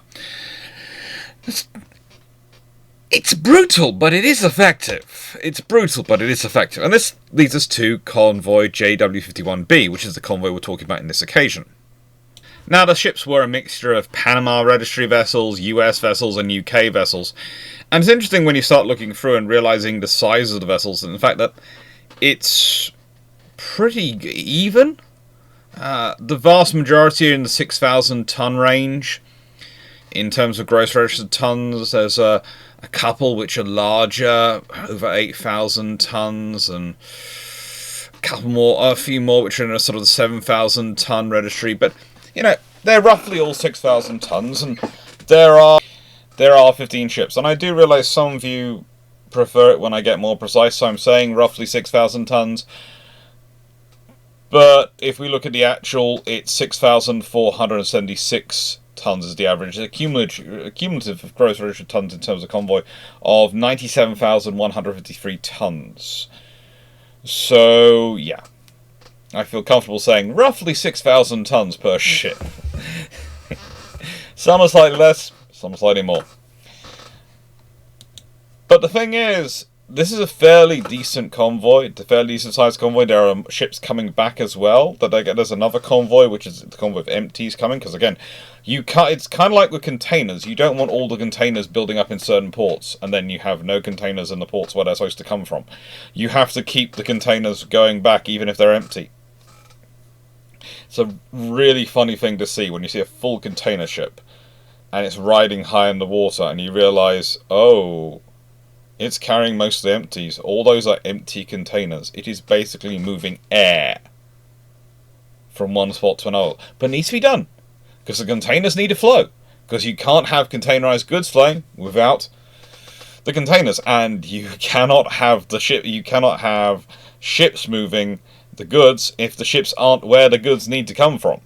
It's brutal, but it is effective. And this leads us to convoy JW51B, which is the convoy we're talking about in this occasion. Now, the ships were a mixture of Panama Registry vessels, US vessels, and UK vessels. And it's interesting when you start looking through and realizing the size of the vessels, and the fact that it's pretty even. The vast majority are in the 6,000 ton range. In terms of gross registered tons, there's a couple which are larger, over 8,000 tons, and a few more which are in a sort of the 7,000 ton registry. But they're roughly all 6,000 tons, and there are 15 ships. And I do realise some of you prefer it when I get more precise, so I'm saying roughly 6,000 tons. But if we look at the actual, it's 6,476 tons is the average. The cumulative gross registered tons in terms of convoy of 97,153 tons. So, yeah. I feel comfortable saying roughly 6,000 tons per ship. Some are slightly less, some are slightly more. But the thing is, this is a fairly decent convoy. It's a fairly decent sized convoy. There are ships coming back as well. There's another convoy, which is the convoy of empties coming. Because again, it's kind of like with containers. You don't want all the containers building up in certain ports, and then you have no containers in the ports where they're supposed to come from. You have to keep the containers going back, even if they're empty. It's a really funny thing to see when you see a full container ship, and it's riding high in the water, and you realise, oh, it's carrying most of the empties. All those are empty containers. It is basically moving air from one spot to another. But it needs to be done, because the containers need to flow. Because you can't have containerized goods flowing without the containers. And you cannot have ships moving the goods if the ships aren't where the goods need to come from.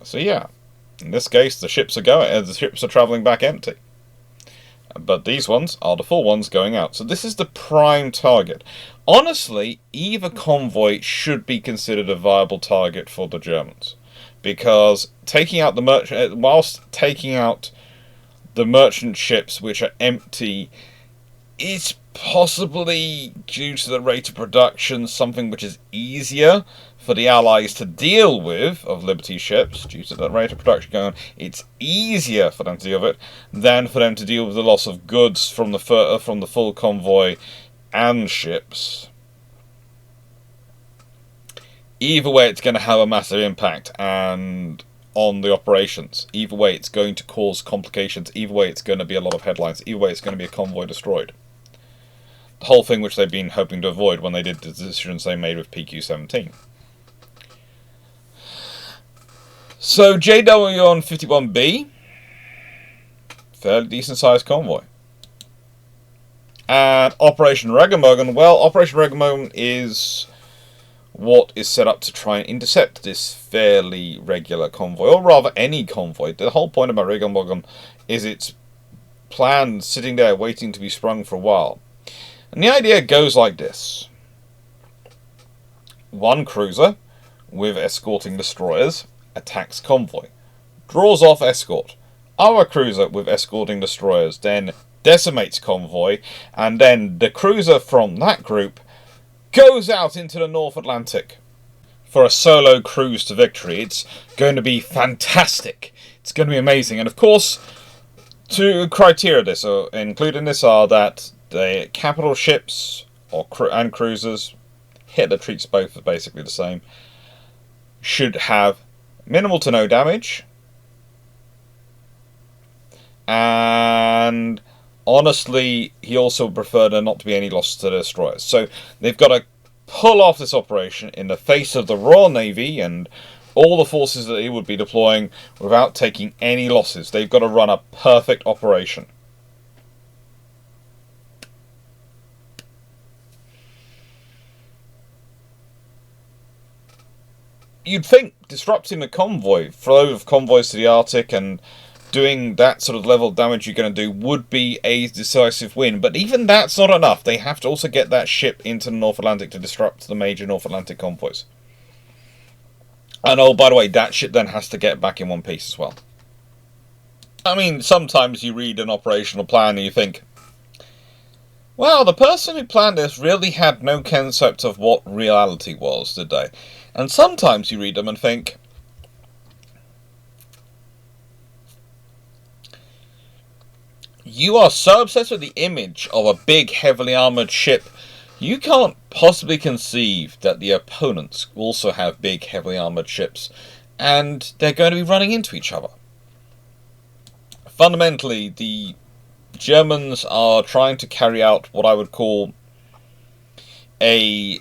So yeah, in this case, the ships are traveling back empty. But these ones are the full ones going out. So this is the prime target. Honestly, either convoy should be considered a viable target for the Germans, because whilst taking out the merchant ships which are empty is possibly, due to the rate of production, something which is easier for the Allies to deal with, of Liberty ships, due to that rate of production going on. It's easier for them to deal with it than for them to deal with the loss of goods from the full convoy and ships. Either way, it's going to have a massive impact on the operations. Either way, it's going to cause complications. Either way, it's going to be a lot of headlines. Either way, it's going to be a convoy destroyed. The whole thing which they've been hoping to avoid when they did the decisions they made with PQ-17. So JW51B, fairly decent sized convoy. And Operation Regenbogen, well, Operation Regenbogen is what is set up to try and intercept this fairly regular convoy, or rather any convoy. The whole point about Regenbogen is it's planned sitting there waiting to be sprung for a while. And the idea goes like this. One cruiser with escorting destroyers attacks convoy, draws off escort. Our cruiser with escorting destroyers then decimates convoy, and then the cruiser from that group goes out into the North Atlantic for a solo cruise to victory. It's going to be fantastic. It's going to be amazing. And of course, two criteria this, included in this, are that the capital ships and cruisers, Hitler treats both as basically the same, should have minimal to no damage, and honestly, he also preferred there not to be any loss to the destroyers. So they've got to pull off this operation in the face of the Royal Navy and all the forces that he would be deploying without taking any losses. They've got to run a perfect operation. You'd think disrupting the convoy, flow of convoys to the Arctic, and doing that sort of level of damage you're going to do would be a decisive win, but even that's not enough. They have to also get that ship into the North Atlantic to disrupt the major North Atlantic convoys. And oh, by the way, that ship then has to get back in one piece as well. I mean, sometimes you read an operational plan and you think, well, the person who planned this really had no concept of what reality was, did they? And sometimes you read them and think, you are so obsessed with the image of a big, heavily armoured ship, you can't possibly conceive that the opponents also have big, heavily armoured ships, and they're going to be running into each other. Fundamentally, the Germans are trying to carry out what I would call a...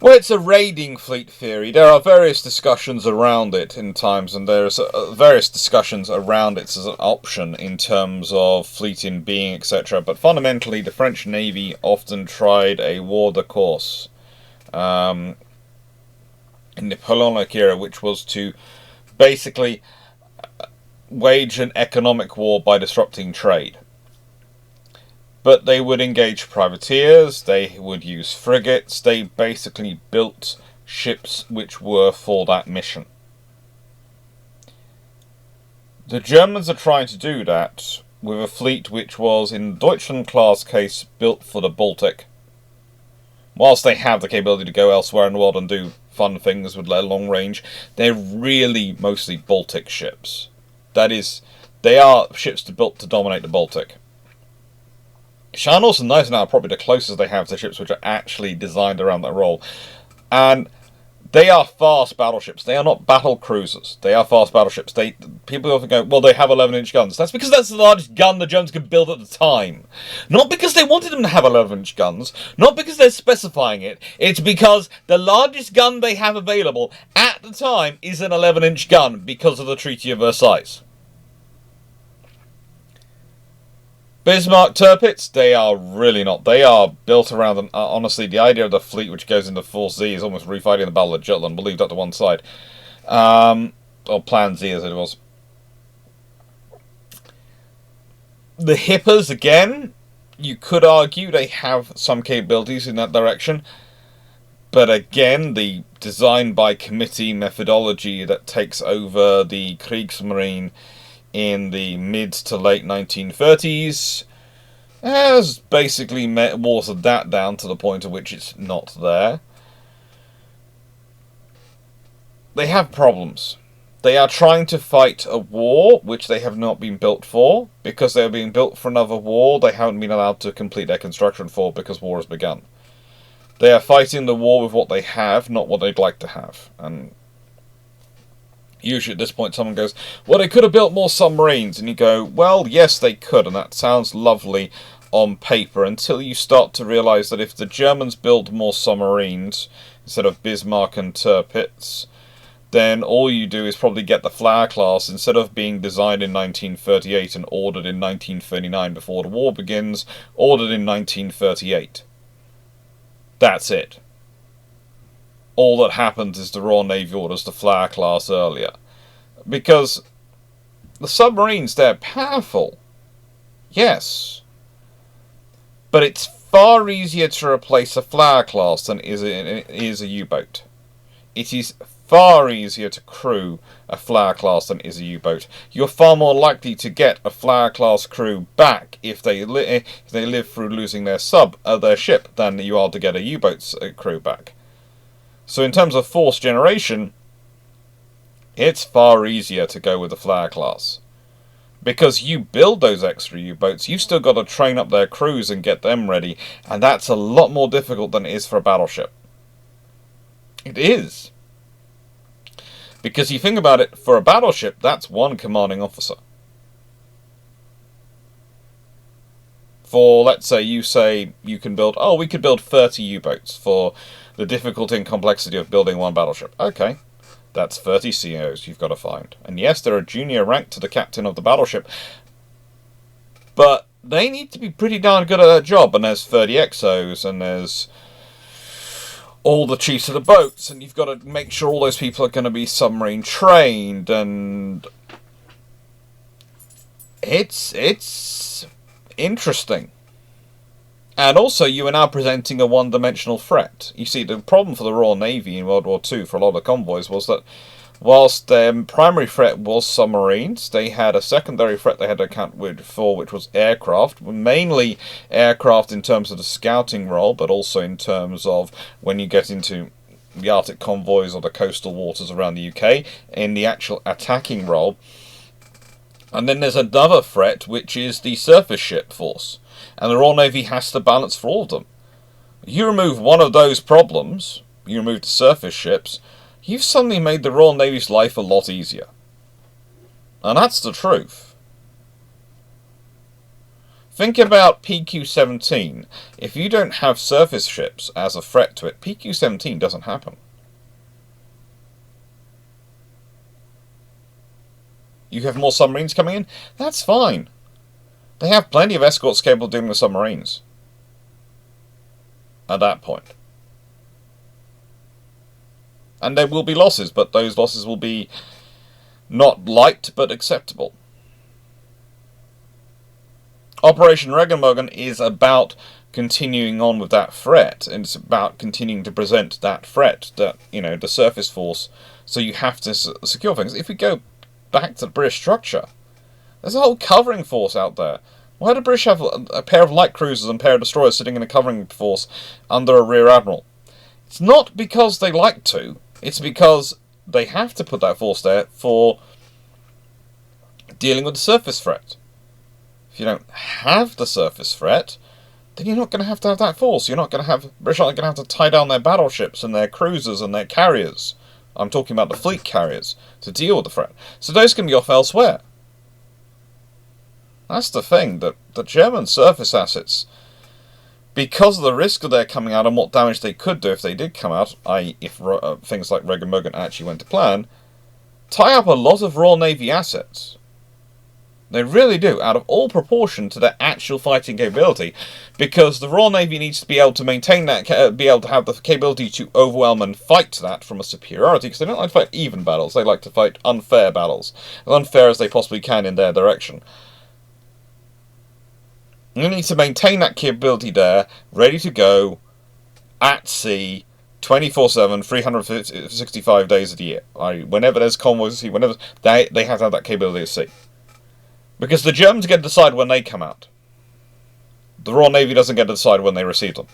well, it's a raiding fleet theory. There are various discussions around it in times, and there's various discussions around it as an option in terms of fleet in being, etc. But fundamentally, the French Navy often tried a war de course in the Napoleonic era, which was to basically wage an economic war by disrupting trade. But they would engage privateers, they would use frigates, they basically built ships which were for that mission. The Germans are trying to do that with a fleet which was, in Deutschland-class case, built for the Baltic. Whilst they have the capability to go elsewhere in the world and do fun things with their long range, they're really mostly Baltic ships. That is, they are ships built to dominate the Baltic. Shameless and Nice are probably the closest they have to ships which are actually designed around that role. And they are fast battleships. They are not battle cruisers. They are fast battleships. People often go, well, they have 11-inch guns. That's because that's the largest gun the Germans could build at the time. Not because they wanted them to have 11-inch guns. Not because they're specifying it. It's because the largest gun they have available at the time is an 11-inch gun because of the Treaty of Versailles. Bismarck Tirpitz, they are really not. They are built around, honestly, the idea of the fleet which goes into Force Z is almost refighting the Battle of Jutland. We'll leave that to one side. Or Plan Z as it was. The Hippers, again, you could argue they have some capabilities in that direction. But again, the design by committee methodology that takes over the Kriegsmarine in the mid to late 1930s has basically watered that down to the point at which it's not there. They have problems. They are trying to fight a war which they have not been built for. Because they are being built for another war, they haven't been allowed to complete their construction for because war has begun. They are fighting the war with what they have, not what they'd like to have. And usually at this point someone goes, well, they could have built more submarines. And you go, well, yes, they could. And that sounds lovely on paper until you start to realise that if the Germans build more submarines instead of Bismarck and Tirpitz, then all you do is probably get the Flower class, instead of being designed in 1938 and ordered in 1939 before the war begins, ordered in 1938. That's it. All that happens is the Royal Navy orders the Flower class earlier. Because the submarines, they're powerful. Yes. But it's far easier to replace a Flower class than it is a U-boat. It is far easier to crew a Flower class than is a U-boat. You're far more likely to get a Flower class crew back if they live through losing their ship than you are to get a U-boat's crew back. So in terms of force generation, it's far easier to go with the Flower class. Because you build those extra U-boats, you've still got to train up their crews and get them ready, and that's a lot more difficult than it is for a battleship. It is. Because you think about it, for a battleship, that's one commanding officer. For, let's say, you can build, we could build 30 U-boats for the difficulty and complexity of building one battleship. Okay, that's 30 CEOs you've got to find. And yes, they're a junior rank to the captain of the battleship, but they need to be pretty darn good at their job, and there's 30 XOs, and there's all the chiefs of the boats, and you've got to make sure all those people are going to be submarine trained, and it's interesting. And also, you are now presenting a one-dimensional threat. You see, the problem for the Royal Navy in World War II for a lot of convoys was that whilst their primary threat was submarines, they had a secondary threat they had to account for, which was aircraft. Mainly aircraft in terms of the scouting role, but also in terms of when you get into the Arctic convoys or the coastal waters around the UK, in the actual attacking role. And then there's another threat, which is the surface ship force. And the Royal Navy has to balance for all of them. You remove one of those problems, you remove the surface ships, you've suddenly made the Royal Navy's life a lot easier. And that's the truth. Think about PQ-17. If you don't have surface ships as a threat to it, PQ-17 doesn't happen. You have more submarines coming in? That's fine. They have plenty of escorts capable of dealing with submarines. At that point. And there will be losses, but those losses will be not light, but acceptable. Operation Regenbogen is about continuing on with that threat, and it's about continuing to present that threat, that, the surface force, so you have to secure things. If we go back to the British structure, there's a whole covering force out there. Why do the British have a pair of light cruisers and a pair of destroyers sitting in a covering force under a rear admiral? It's not because they like to. It's because they have to put that force there for dealing with the surface threat. If you don't have the surface threat, then you're not going to have that force. You're not going to have... British aren't going to have to tie down their battleships and their cruisers and their carriers. I'm talking about the fleet carriers to deal with the threat. So those can be off elsewhere. That's the thing, that the German surface assets, because of the risk of their coming out and what damage they could do if they did come out, i.e. if things like Regenbogen actually went to plan, tie up a lot of Royal Navy assets. They really do, out of all proportion to their actual fighting capability, because the Royal Navy needs to be able to maintain that, be able to have the capability to overwhelm and fight that from a superiority, because they don't like to fight even battles, they like to fight unfair battles, as unfair as they possibly can in their direction. You need to maintain that capability there, ready to go, at sea, 24/7, 365 days of the year. Whenever there's convoys at sea, whenever they have to have that capability at sea. Because the Germans get to decide when they come out. The Royal Navy doesn't get to decide when they receive them.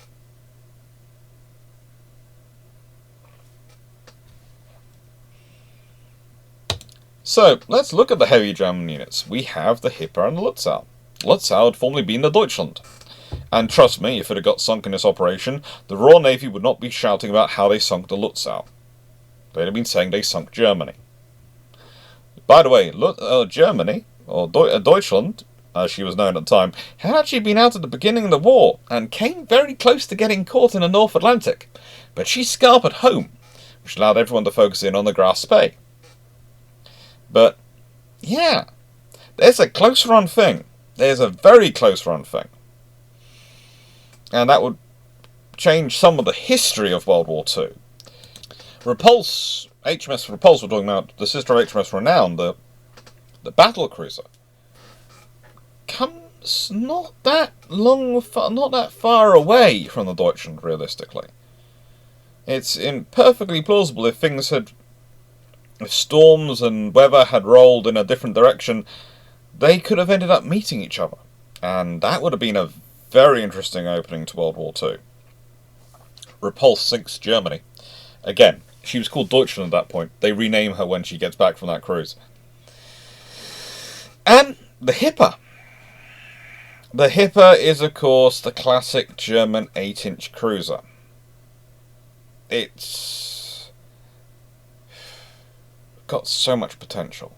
So, let's look at the heavy German units. We have the Hipper and the Lutzow. Lutzow had formerly been the Deutschland. And trust me, if it had got sunk in this operation, the Royal Navy would not be shouting about how they sunk the Lutzow. They'd have been saying they sunk Germany. By the way, Germany, or Deutschland, as she was known at the time, had actually been out at the beginning of the war, and came very close to getting caught in the North Atlantic. But she scarpered home, which allowed everyone to focus in on the Grass Bay. But, yeah, there's a close run thing. There's a very close run thing. And that would change some of the history of World War II. Repulse, HMS Repulse, we're talking about the sister of HMS Renown, the battle cruiser, comes not that far away from the Deutschland, realistically. It's perfectly plausible if storms and weather had rolled in a different direction, they could have ended up meeting each other. And that would have been a very interesting opening to World War II. Repulse sinks Germany. Again, she was called Deutschland at that point. They rename her when she gets back from that cruise. And the Hipper. The Hipper is, of course, the classic German 8-inch cruiser. It's got so much potential.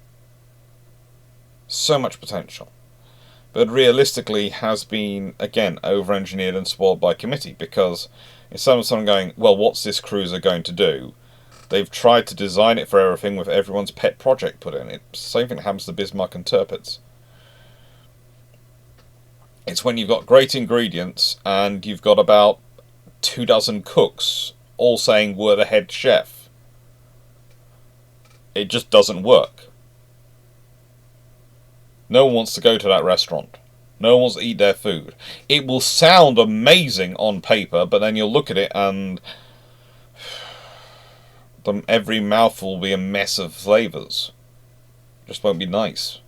So much potential. But realistically has been, again, over-engineered and spoiled by committee, because instead of someone going, well, what's this cruiser going to do? They've tried to design it for everything with everyone's pet project put in it. Same thing happens to Bismarck and Tirpitz. It's when you've got great ingredients and you've got about 24 cooks all saying we're the head chef. It just doesn't work. No one wants to go to that restaurant. No one wants to eat their food. It will sound amazing on paper, but then you'll look at it and every mouthful will be a mess of flavours. It just won't be nice.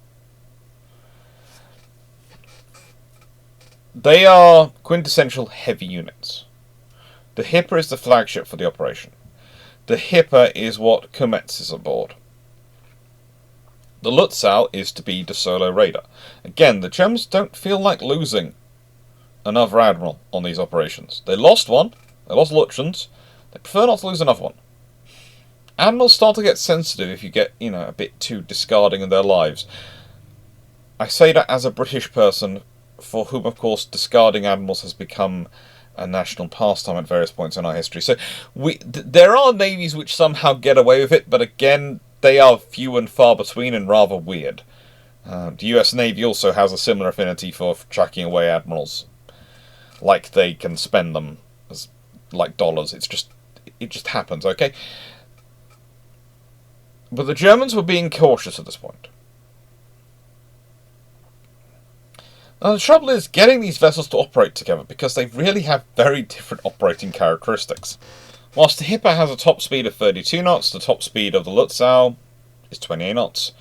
They are quintessential heavy units. The Hipper is the flagship for the operation. The Hipper is what commences aboard. The Lutzow is to be the solo raider. Again, the Germans don't feel like losing another admiral on these operations. They lost one. They lost Lutyens. They prefer not to lose another one. Admirals start to get sensitive if you get, a bit too discarding in their lives. I say that as a British person, for whom, of course, discarding admirals has become a national pastime at various points in our history. So there are navies which somehow get away with it, but again, they are few and far between and rather weird. The US Navy also has a similar affinity for chucking away admirals, like they can spend them as like dollars. It just happens, okay? But the Germans were being cautious at this point. Now the trouble is getting these vessels to operate together, because they really have very different operating characteristics. Whilst the Hipper has a top speed of 32 knots, the top speed of the Lutzow is 28 knots.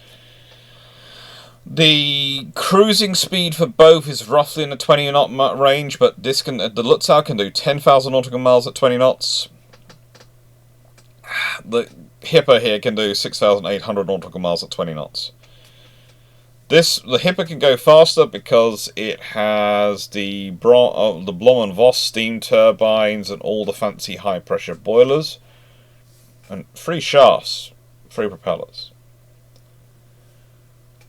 The cruising speed for both is roughly in the 20 knot range, but the Lutzow can do 10,000 nautical miles at 20 knots. The Hipper here can do 6,800 nautical miles at 20 knots. The Hipper can go faster because it has the Blom and Voss steam turbines and all the fancy high pressure boilers, and 3 shafts, 3 propellers.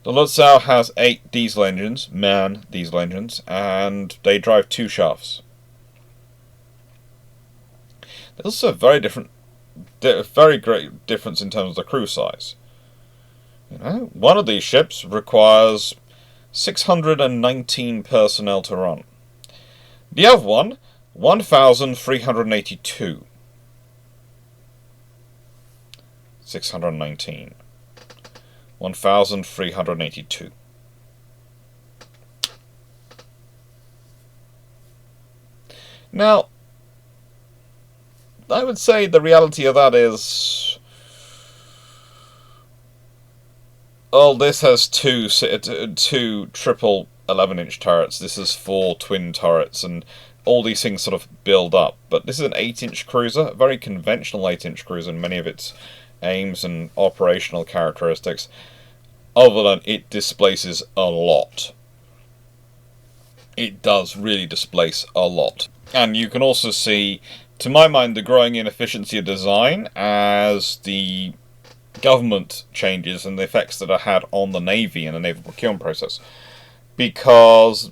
The Lutzow has 8 diesel engines, MAN diesel engines, and they drive 2 shafts. There's also a very great difference in terms of the crew size. One of these ships requires 619 personnel to run. The other one, 1,382. 619. 1,382. Now, I would say the reality of that is, this has two triple 11-inch turrets. This is 4 twin turrets, and all these things sort of build up. But this is an 8-inch cruiser, a very conventional 8-inch cruiser in many of its aims and operational characteristics, other than it displaces a lot. It does really displace a lot. And you can also see, to my mind, the growing inefficiency of design as the government changes and the effects that are had on the Navy and the naval procurement process. Because,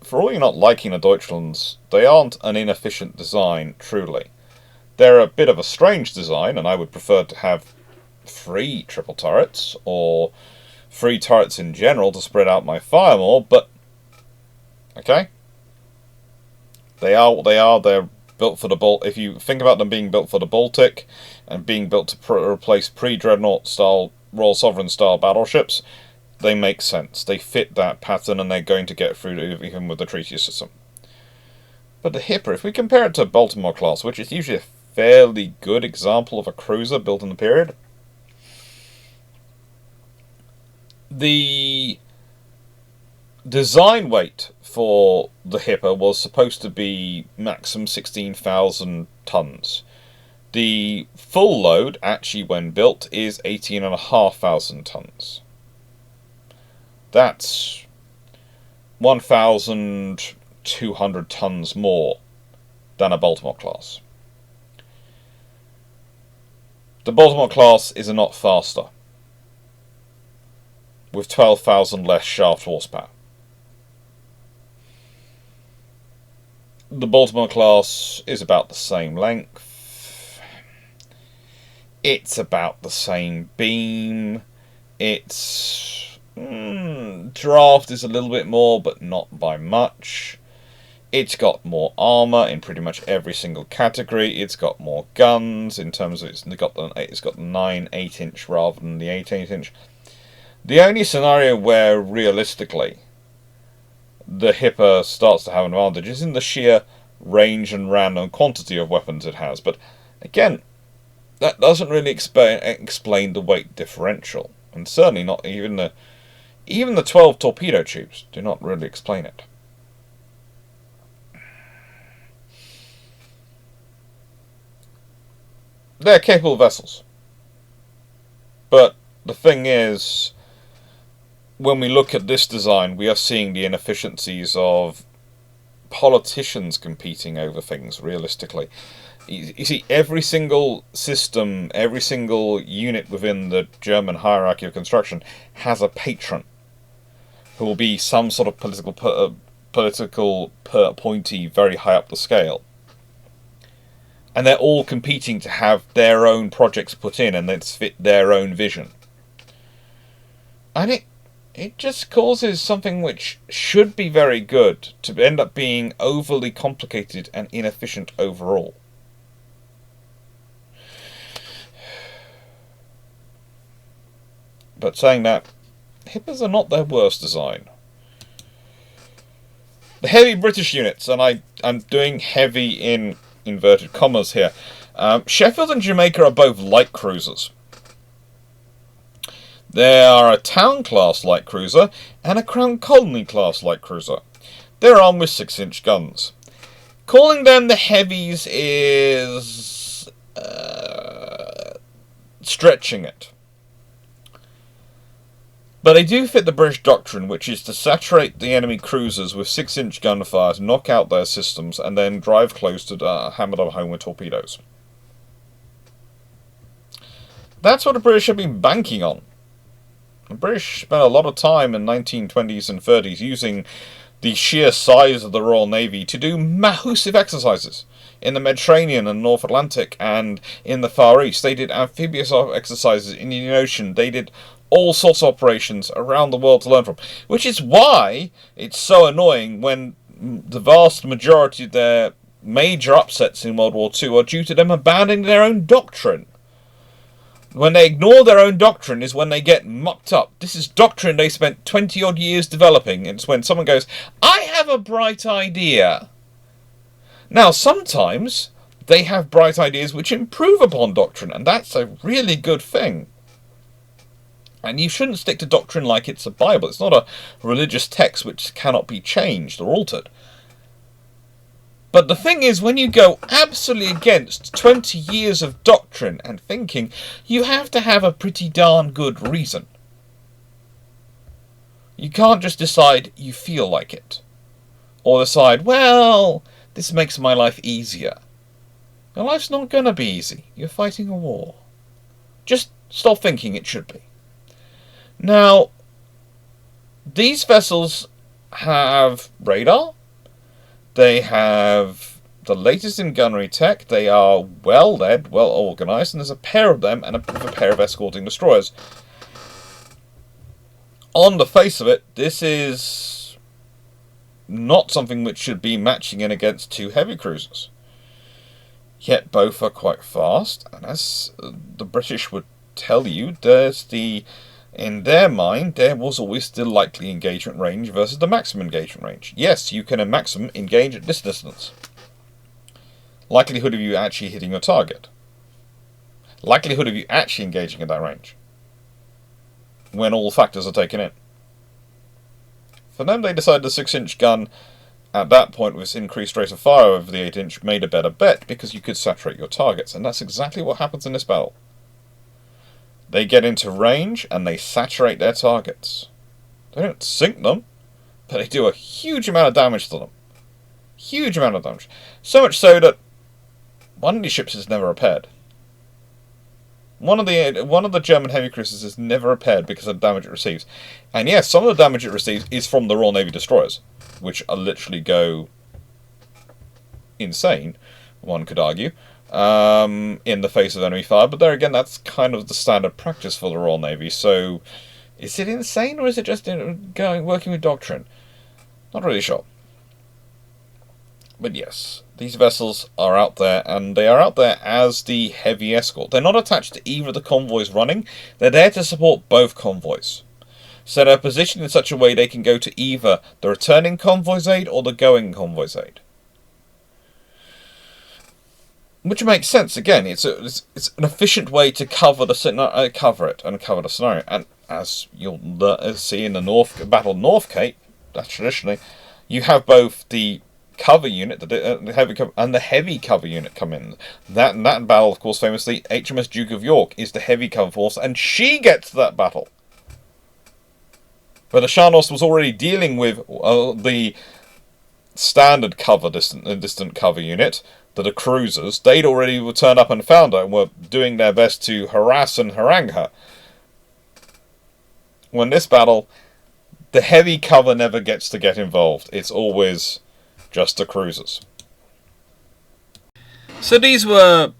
for all you're not liking the Deutschlands, they aren't an inefficient design, truly. They're a bit of a strange design, and I would prefer to have 3 triple turrets, or 3 turrets in general to spread out my fire more, but, okay. They're built for the Baltic. If you think about them being built for the Baltic, and being built to replace pre-Dreadnought style, Royal Sovereign style battleships, they make sense. They fit that pattern, and they're going to get through even with the treaty system. But the Hipper, if we compare it to Baltimore class, which is usually a fairly good example of a cruiser built in the period, the design weight for the Hipper was supposed to be maximum 16,000 tons. The full load, actually when built, is 18,500 tons. That's 1,200 tons more than a Baltimore class. The Baltimore class is a knot faster, with 12,000 less shaft horsepower. The Baltimore class is about the same length. It's about the same beam. Its draft is a little bit more, but not by much. It's got more armor in pretty much every single category. It's got more guns in terms of it's got the 9 8-inch rather than the 8 8-inch. The only scenario where realistically the Hipper starts to have an advantage is in the sheer range and random quantity of weapons it has. But again, that doesn't really explain the weight differential, and certainly not even the 12 torpedo tubes do not really explain it. They're capable vessels. But the thing is, when we look at this design, we are seeing the inefficiencies of politicians competing over things, realistically. You see, every single system, every single unit within the German hierarchy of construction has a patron who will be some sort of political appointee very high up the scale. And they're all competing to have their own projects put in and let's fit their own vision. And it just causes something which should be very good to end up being overly complicated and inefficient overall. But saying that, Hippers are not their worst design. The heavy British units, and I'm doing heavy in inverted commas here. Sheffield and Jamaica are both light cruisers. They are a Town class light cruiser and a Crown Colony class light cruiser. They're armed with 6-inch guns. Calling them the heavies is stretching it. But they do fit the British doctrine, which is to saturate the enemy cruisers with 6-inch gunfire to knock out their systems and then drive close to hammer them home with torpedoes. That's what the British have been banking on. The British spent a lot of time in the 1920s and 30s using the sheer size of the Royal Navy to do massive exercises in the Mediterranean and North Atlantic and in the Far East. They did amphibious exercises in the Indian Ocean. They did all sorts of operations around the world to learn from, which is why it's so annoying when the vast majority of their major upsets in World War II are due to them abandoning their own doctrine. When they ignore their own doctrine is when they get mucked up. This is doctrine they spent 20-odd years developing. It's when someone goes, I have a bright idea. Now, sometimes they have bright ideas which improve upon doctrine, and that's a really good thing. And you shouldn't stick to doctrine like it's a Bible. It's not a religious text which cannot be changed or altered. But the thing is, when you go absolutely against 20 years of doctrine and thinking, you have to have a pretty darn good reason. You can't just decide you feel like it. Or decide, well, this makes my life easier. Your life's not going to be easy. You're fighting a war. Just stop thinking it should be. Now, these vessels have radar, they have the latest in gunnery tech, they are well led, well organised, and there's a pair of them and a pair of escorting destroyers. On the face of it, this is not something which should be matching in against two heavy cruisers. Yet both are quite fast, and as the British would tell you, in their mind, there was always the likely engagement range versus the maximum engagement range. Yes, you can maximum engage at this distance. Likelihood of you actually hitting your target. Likelihood of you actually engaging in that range. When all factors are taken in. For them, they decided the 6-inch gun, at that point with increased rate of fire over the 8-inch, made a better bet because you could saturate your targets. And that's exactly what happens in this battle. They get into range and they saturate their targets. They don't sink them, but they do a huge amount of damage to them. Huge amount of damage. So much so that one of these ships is never repaired. One of the German heavy cruisers is never repaired because of the damage it receives. And yes, some of the damage it receives is from the Royal Navy destroyers, which literally go insane, one could argue, in the face of enemy fire. But there again, that's kind of the standard practice for the Royal Navy. So, is it insane or is it just working with doctrine? Not really sure. But yes, these vessels are out there, and they are out there as the heavy escort. They're not attached to either of the convoys running. They're there to support both convoys. So they're positioned in such a way they can go to either the returning convoy's aid or the going convoy's aid. Which makes sense. Again, it's an efficient way to cover the scenario. And as you'll see in the Battle of North Cape, that's traditionally, you have both the cover unit, the heavy cover, and the heavy cover unit come in. That battle, of course, famously, HMS Duke of York is the heavy cover force, and she gets that battle. But the Shanos was already dealing with the standard cover, distant cover unit, the cruisers. They'd already turned up and found her and were doing their best to harass and harangue her. When this battle, the heavy cover never gets to get involved. It's always just the cruisers. So these were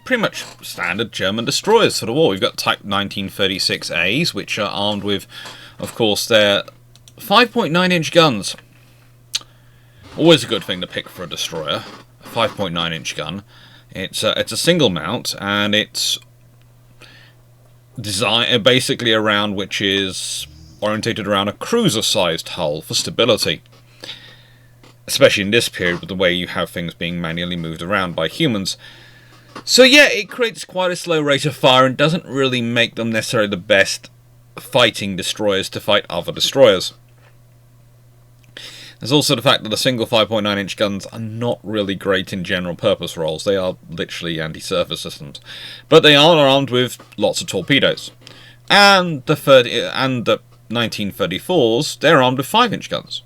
pretty much standard German destroyers for the war. We've got Type 1936As, which are armed with, of course, their 5.9-inch guns. Always a good thing to pick for a destroyer. A 5.9-inch gun. It's a single mount, and it's designed basically around, which is orientated around a cruiser-sized hull for stability. Especially in this period with the way you have things being manually moved around by humans. So yeah, it creates quite a slow rate of fire and doesn't really make them necessarily the best fighting destroyers to fight other destroyers. There's also the fact that the single 5.9-inch guns are not really great in general purpose roles. They are literally anti-surface systems. But they are armed with lots of torpedoes. And the 1934s, they're armed with 5-inch guns.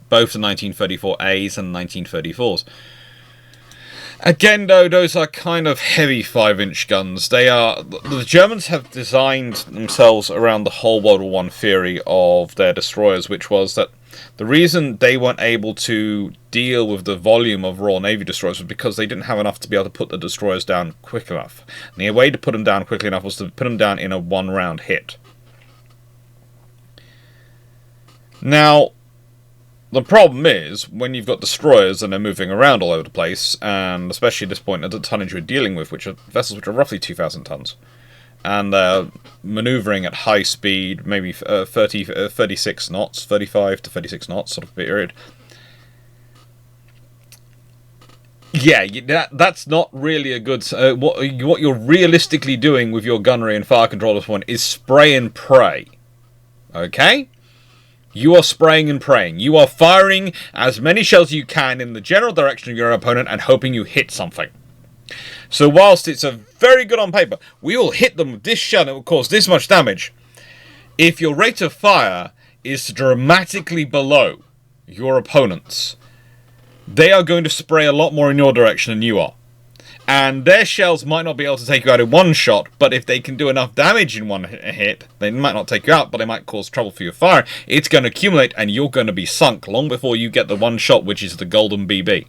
Both the 1934As and 1934s. Again, though, those are kind of heavy 5-inch guns. The Germans have designed themselves around the whole World War I theory of their destroyers, which was that the reason they weren't able to deal with the volume of Royal Navy destroyers was because they didn't have enough to be able to put the destroyers down quick enough. And the way to put them down quickly enough was to put them down in a one-round hit. Now, the problem is, when you've got destroyers and they're moving around all over the place, and especially at this point at the tonnage we're dealing with, which are vessels which are roughly 2,000 tons, and they're manoeuvring at high speed, maybe 36 knots, 35 to 36 knots sort of period. Yeah, that's not really a good... what you're realistically doing with your gunnery and fire control at this point is spray and pray. Okay? You are spraying and praying. You are firing as many shells as you can in the general direction of your opponent and hoping you hit something. So whilst it's a very good on paper, we will hit them with this shell and it will cause this much damage. If your rate of fire is dramatically below your opponent's, they are going to spray a lot more in your direction than you are. And their shells might not be able to take you out in one shot, but if they can do enough damage in one hit, they might not take you out, but they might cause trouble for your fire. It's going to accumulate, and you're going to be sunk long before you get the one shot, which is the golden BB.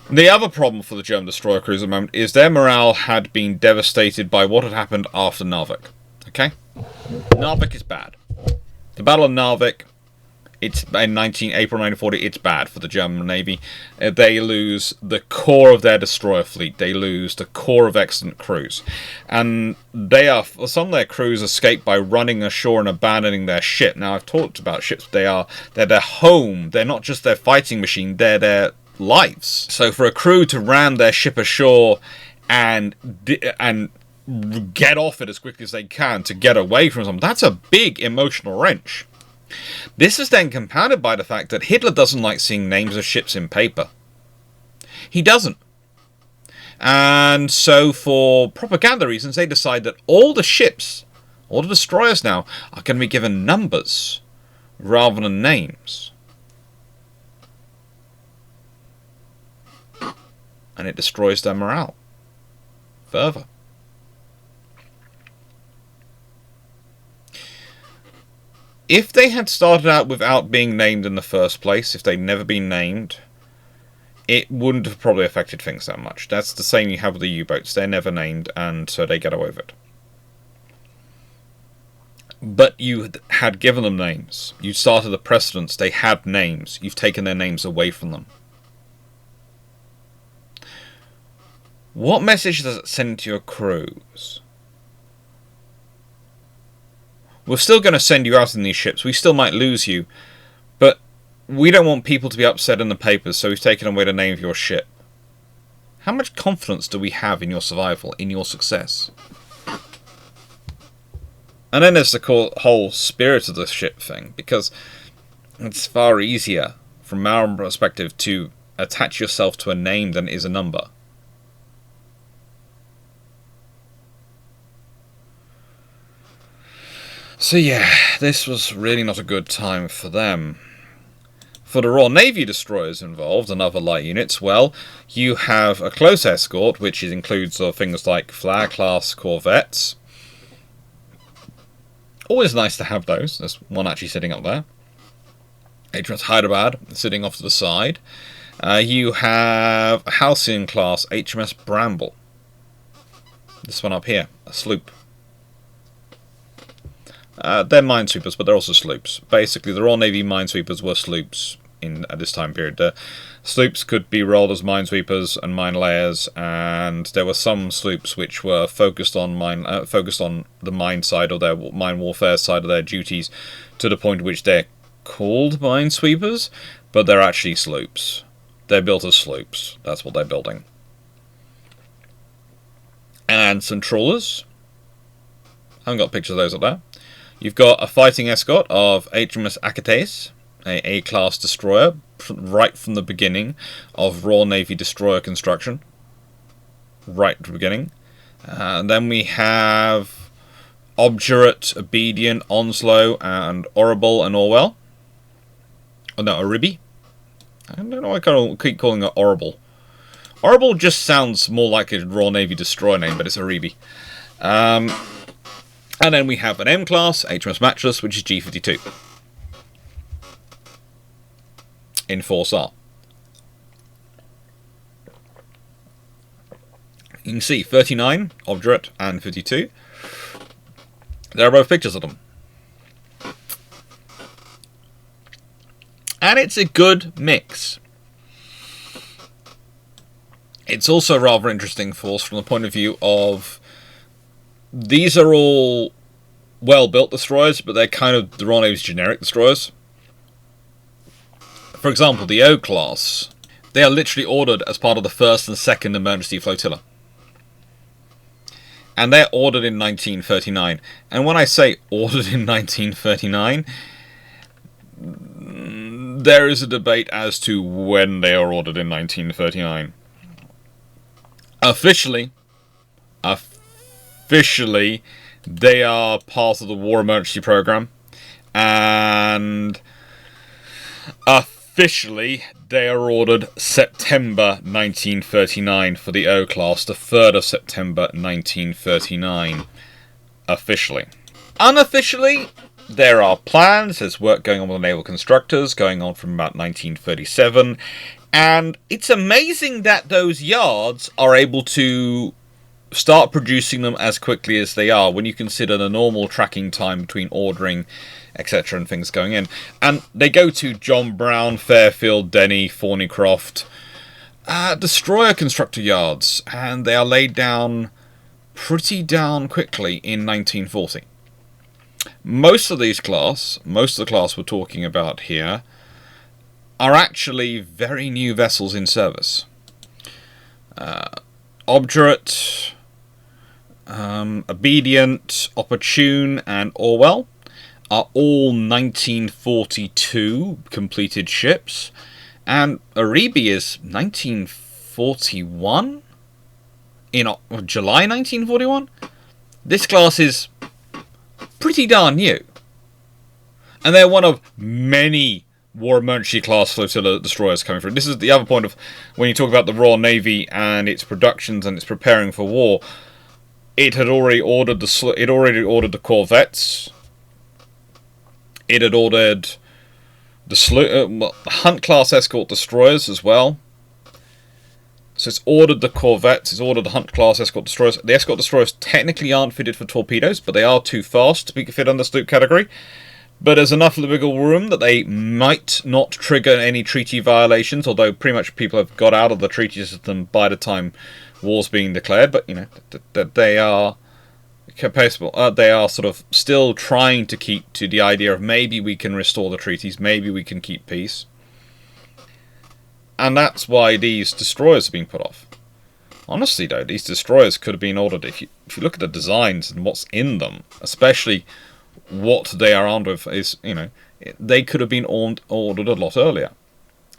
The other problem for the German destroyer crews at the moment is their morale had been devastated by what had happened after Narvik. Okay? Narvik is bad. The Battle of Narvik... It's in April 1940. It's bad for the German Navy. They lose the core of their destroyer fleet. They lose the core of excellent crews, and some of their crews escape by running ashore and abandoning their ship. Now, I've talked about ships. They're their home. They're not just their fighting machine. They're their lives. So for a crew to ram their ship ashore and get off it as quickly as they can to get away from something, that's a big emotional wrench. This is then compounded by the fact that Hitler doesn't like seeing names of ships in paper. He doesn't. And so for propaganda reasons, they decide that all the ships, all the destroyers now, are going to be given numbers rather than names. and it destroys their morale further. If they had started out without being named in the first place, if they'd never been named, it wouldn't have probably affected things that much. That's the same you have with the U-boats. They're never named, and so they get away with it. But you had given them names. You started the precedents. They had names. You've taken their names away from them. What message does it send to your crews? We're still going to send you out in these ships. We still might lose you. But we don't want people to be upset in the papers, so we've taken away the name of your ship. How much confidence do we have in your survival, in your success? And then there's the whole spirit of the ship thing, because it's far easier, from our perspective, to attach yourself to a name than it is a number. So yeah, this was really not a good time for them. For the Royal Navy destroyers involved and other light units, well, you have a close escort, which includes things like flag-class corvettes. Always nice to have those. There's one actually sitting up there. HMS Hyderabad sitting off to the side. You have a Halcyon-class HMS Bramble. This one up here, a sloop. They're minesweepers, but they're also sloops. Basically, the Royal Navy minesweepers were sloops at this time period. Sloops could be rolled as minesweepers and mine layers, and there were some sloops which were focused on the mine side or their mine warfare side of their duties, to the point at which they're called minesweepers, but they're actually sloops. They're built as sloops. That's what they're building. And some trawlers. I haven't got pictures of those up there. You've got a fighting escort of HMS Achates, a A-class destroyer, right from the beginning of Royal Navy destroyer construction. Right at the beginning. Then we have Obdurate, Obedient, Onslow, and Orrible and Orwell. Oh no, Oribi. I don't know why I keep calling it Orrible. Orrible just sounds more like a Royal Navy destroyer name, but it's Oribi. And then we have an M-class, HMS Matchless, which is G52. In Force R. You can see 39, Obdurate, and 52. There are both pictures of them. And it's a good mix. It's also a rather interesting force from the point of view of these are all well-built destroyers, but they're kind of the Royal Navy's generic destroyers. For example, the O-class, they are literally ordered as part of the 1st and 2nd Emergency Flotilla. And they're ordered in 1939. And when I say ordered in 1939, there is a debate as to when they are ordered in 1939. Officially, they are part of the War Emergency Program, and officially they are ordered September 1939 for the O-class, the 3rd of September 1939, officially. Unofficially, there are plans, there's work going on with the naval constructors, going on from about 1937, and it's amazing that those yards are able to start producing them as quickly as they are when you consider the normal tracking time between ordering, etc. and things going in. And they go to John Brown, Fairfield, Denny, Thornycroft, destroyer constructor yards, and they are laid down pretty darn quickly in 1940. Most of the class we're talking about here are actually very new vessels in service. Obdurate, Obedient, Opportune, and Orwell are all 1942 completed ships, and Oribi is 1941? In July 1941? This class is pretty darn new. And they're one of many War Emergency class flotilla destroyers coming through. This is the other point of when you talk about the Royal Navy and its productions and its preparing for war. It had already ordered the corvettes. It had ordered the Hunt class escort destroyers as well. So it's ordered the corvettes, it's ordered the Hunt class escort destroyers. The escort destroyers technically aren't fitted for torpedoes, but they are too fast to be fit under sloop category. But there's enough wiggle room that they might not trigger any treaty violations, although pretty much people have got out of the treaty system by the time war's being declared. But, you know, they are capable. They are sort of still trying to keep to the idea of maybe we can restore the treaties, maybe we can keep peace. And that's why these destroyers are being put off. Honestly, though, these destroyers could have been ordered. If you look at the designs and what's in them, especially what they are armed with, is, you know, they could have been ordered a lot earlier.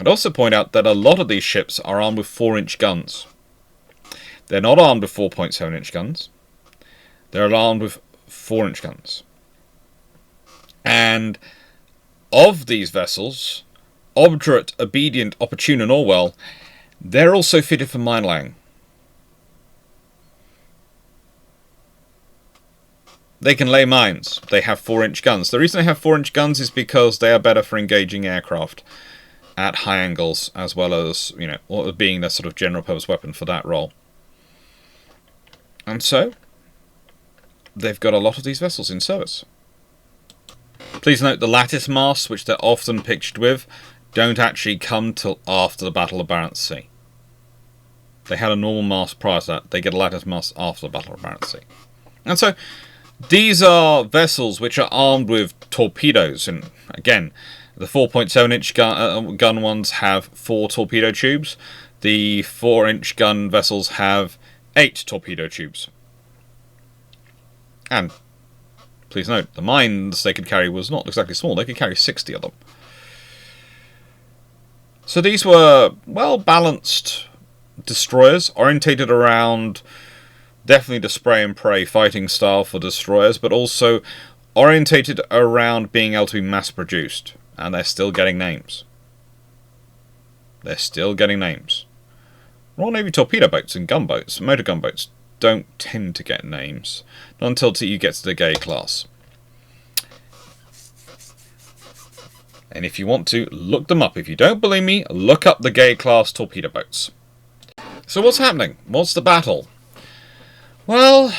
I'd also point out that a lot of these ships are armed with 4-inch guns. They're not armed with 4.7-inch guns. They're armed with 4-inch guns. And of these vessels, Obdurate, Obedient, Opportune, and Orwell, they're also fitted for mine laying. They can lay mines. They have 4-inch guns. The reason they have 4-inch guns is because they are better for engaging aircraft at high angles, as well as, you know, being their sort of general purpose weapon for that role. And so, they've got a lot of these vessels in service. Please note the lattice masts, which they're often pictured with, don't actually come till after the Battle of Barents Sea. They had a normal mast prior to that. They get a lattice mast after the Battle of Barents Sea. And so, these are vessels which are armed with torpedoes. And again, the 4.7-inch gun ones have 4 torpedo tubes. The 4-inch gun vessels have 8 torpedo tubes. And please note, the mines they could carry was not exactly small. They could carry 60 of them. So these were well-balanced destroyers, orientated around definitely the spray and pray fighting style for destroyers, but also orientated around being able to be mass-produced. And they're still getting names. They're still getting names. Royal Navy torpedo boats and gunboats, motor gunboats, don't tend to get names. Not until you get to the Gay class. And if you want to, look them up. If you don't believe me, look up the Gay class torpedo boats. So what's happening? What's the battle? Well,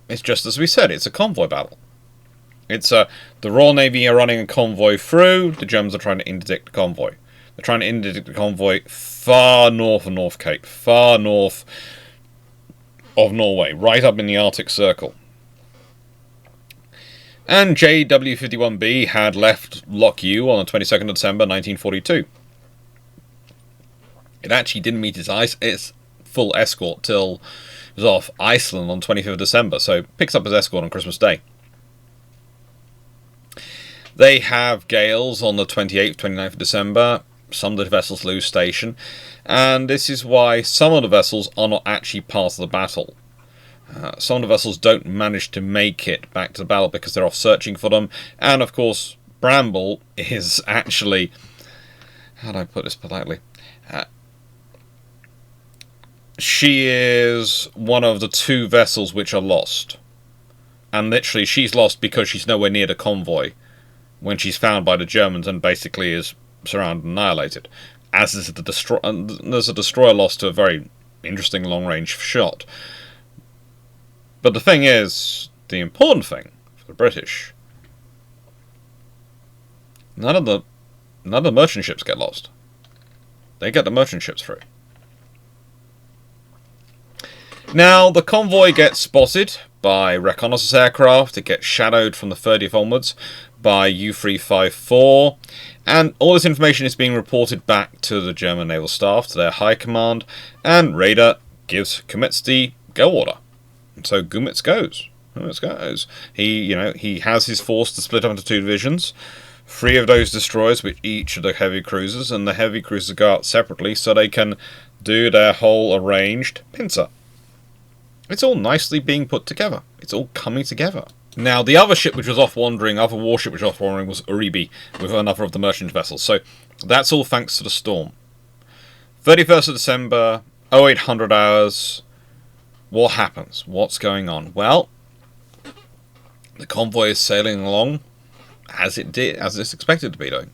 it's just as we said. It's a convoy battle. It's the Royal Navy are running a convoy through. The Germans are trying to interdict the convoy. They're trying to interdict the convoy far north of North Cape. Far north of Norway. Right up in the Arctic Circle. And JW-51B had left Lock U on the 22nd of December 1942. It actually didn't meet its full escort till it was off Iceland on 25th of December, so it picks up its escort on Christmas Day. They have gales on the 28th, 29th of December. Some of the vessels lose station, and this is why some of the vessels are not actually part of the battle. Some of the vessels don't manage to make it back to the battle because they're off searching for them. And of course, Bramble is actually... how do I put this politely? She is one of the 2 vessels which are lost. And literally, she's lost because she's nowhere near the convoy when she's found by the Germans and basically is surrounded and annihilated. As is the destroyer. There's a destroyer lost to a very interesting long-range shot. But the thing is, the important thing for the British, none of the merchant ships get lost. They get the merchant ships through. Now, the convoy gets spotted by reconnaissance aircraft. It gets shadowed from the 30th onwards by U-354. And all this information is being reported back to the German naval staff, to their high command. And Raeder commits the go order. And so Gumitz goes. He has his force to split up into 2 divisions. 3 of those destroyers with each of the heavy cruisers, and the heavy cruisers go out separately so they can do their whole arranged pincer. It's all nicely being put together. It's all coming together. Now, the other ship which was off wandering, other warship which was off wandering, was Uribe, with another of the merchant vessels. So that's all thanks to the storm. 31st of December, 0800 hours. What happens? What's going on? Well, the convoy is sailing along as it's expected to be doing.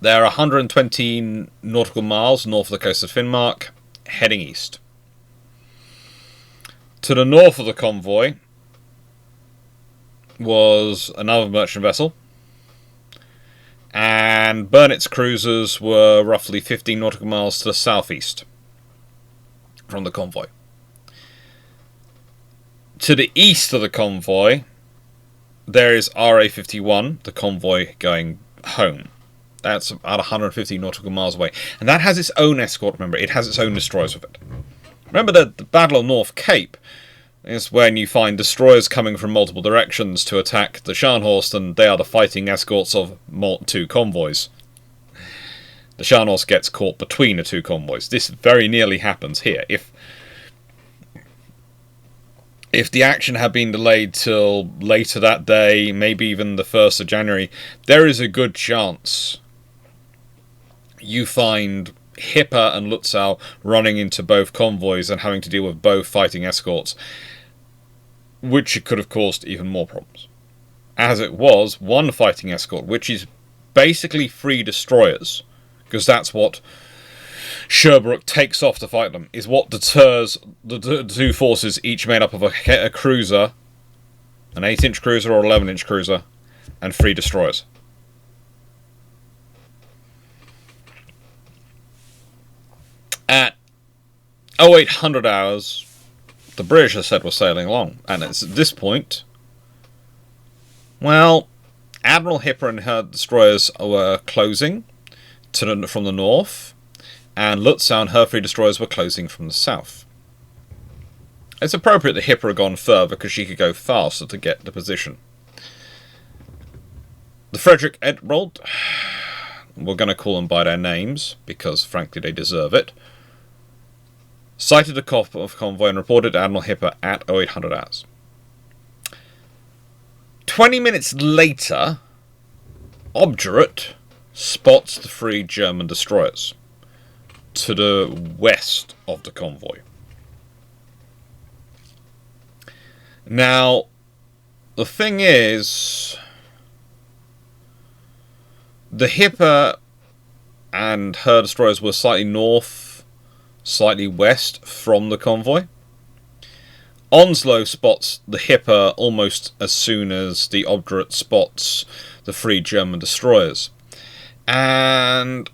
They're 120 nautical miles north of the coast of Finnmark, heading east. To the north of the convoy was another merchant vessel, and Barents cruisers were roughly 15 nautical miles to the southeast from the convoy. To the east of the convoy, there is RA-51, the convoy going home. That's about 150 nautical miles away. And that has its own escort, remember. It has its own destroyers with it. Remember the Battle of North Cape is when you find destroyers coming from multiple directions to attack the Scharnhorst, and they are the fighting escorts of two convoys. The Scharnhorst gets caught between the two convoys. This very nearly happens here. If the action had been delayed till later that day, maybe even the 1st of January, there is a good chance you find Hipper and Lutzow running into both convoys and having to deal with both fighting escorts, which could have caused even more problems. As it was, one fighting escort, which is basically 3 destroyers, because that's what Sherbrooke takes off to fight them, is what deters the two forces, each made up of a cruiser, an 8-inch cruiser or 11-inch cruiser, and 3 destroyers. At 0800 hours, the British, as I said, were sailing along, and it's at this point, well, Admiral Hipper and her destroyers were closing from the north, and Lutzow and her 3 destroyers were closing from the south. It's appropriate that Hipper had gone further because she could go faster to get the position. The Frederick Edward, we're going to call them by their names because frankly they deserve it, sighted the convoy and reported to Admiral Hipper at 0800 hours. 20 minutes later, Obdurate spots the 3 German destroyers to the west of the convoy. Now, the thing is, the Hipper and her destroyers were slightly north, slightly west from the convoy. Onslow spots the Hipper almost as soon as the Obdurate spots the 3 German destroyers, and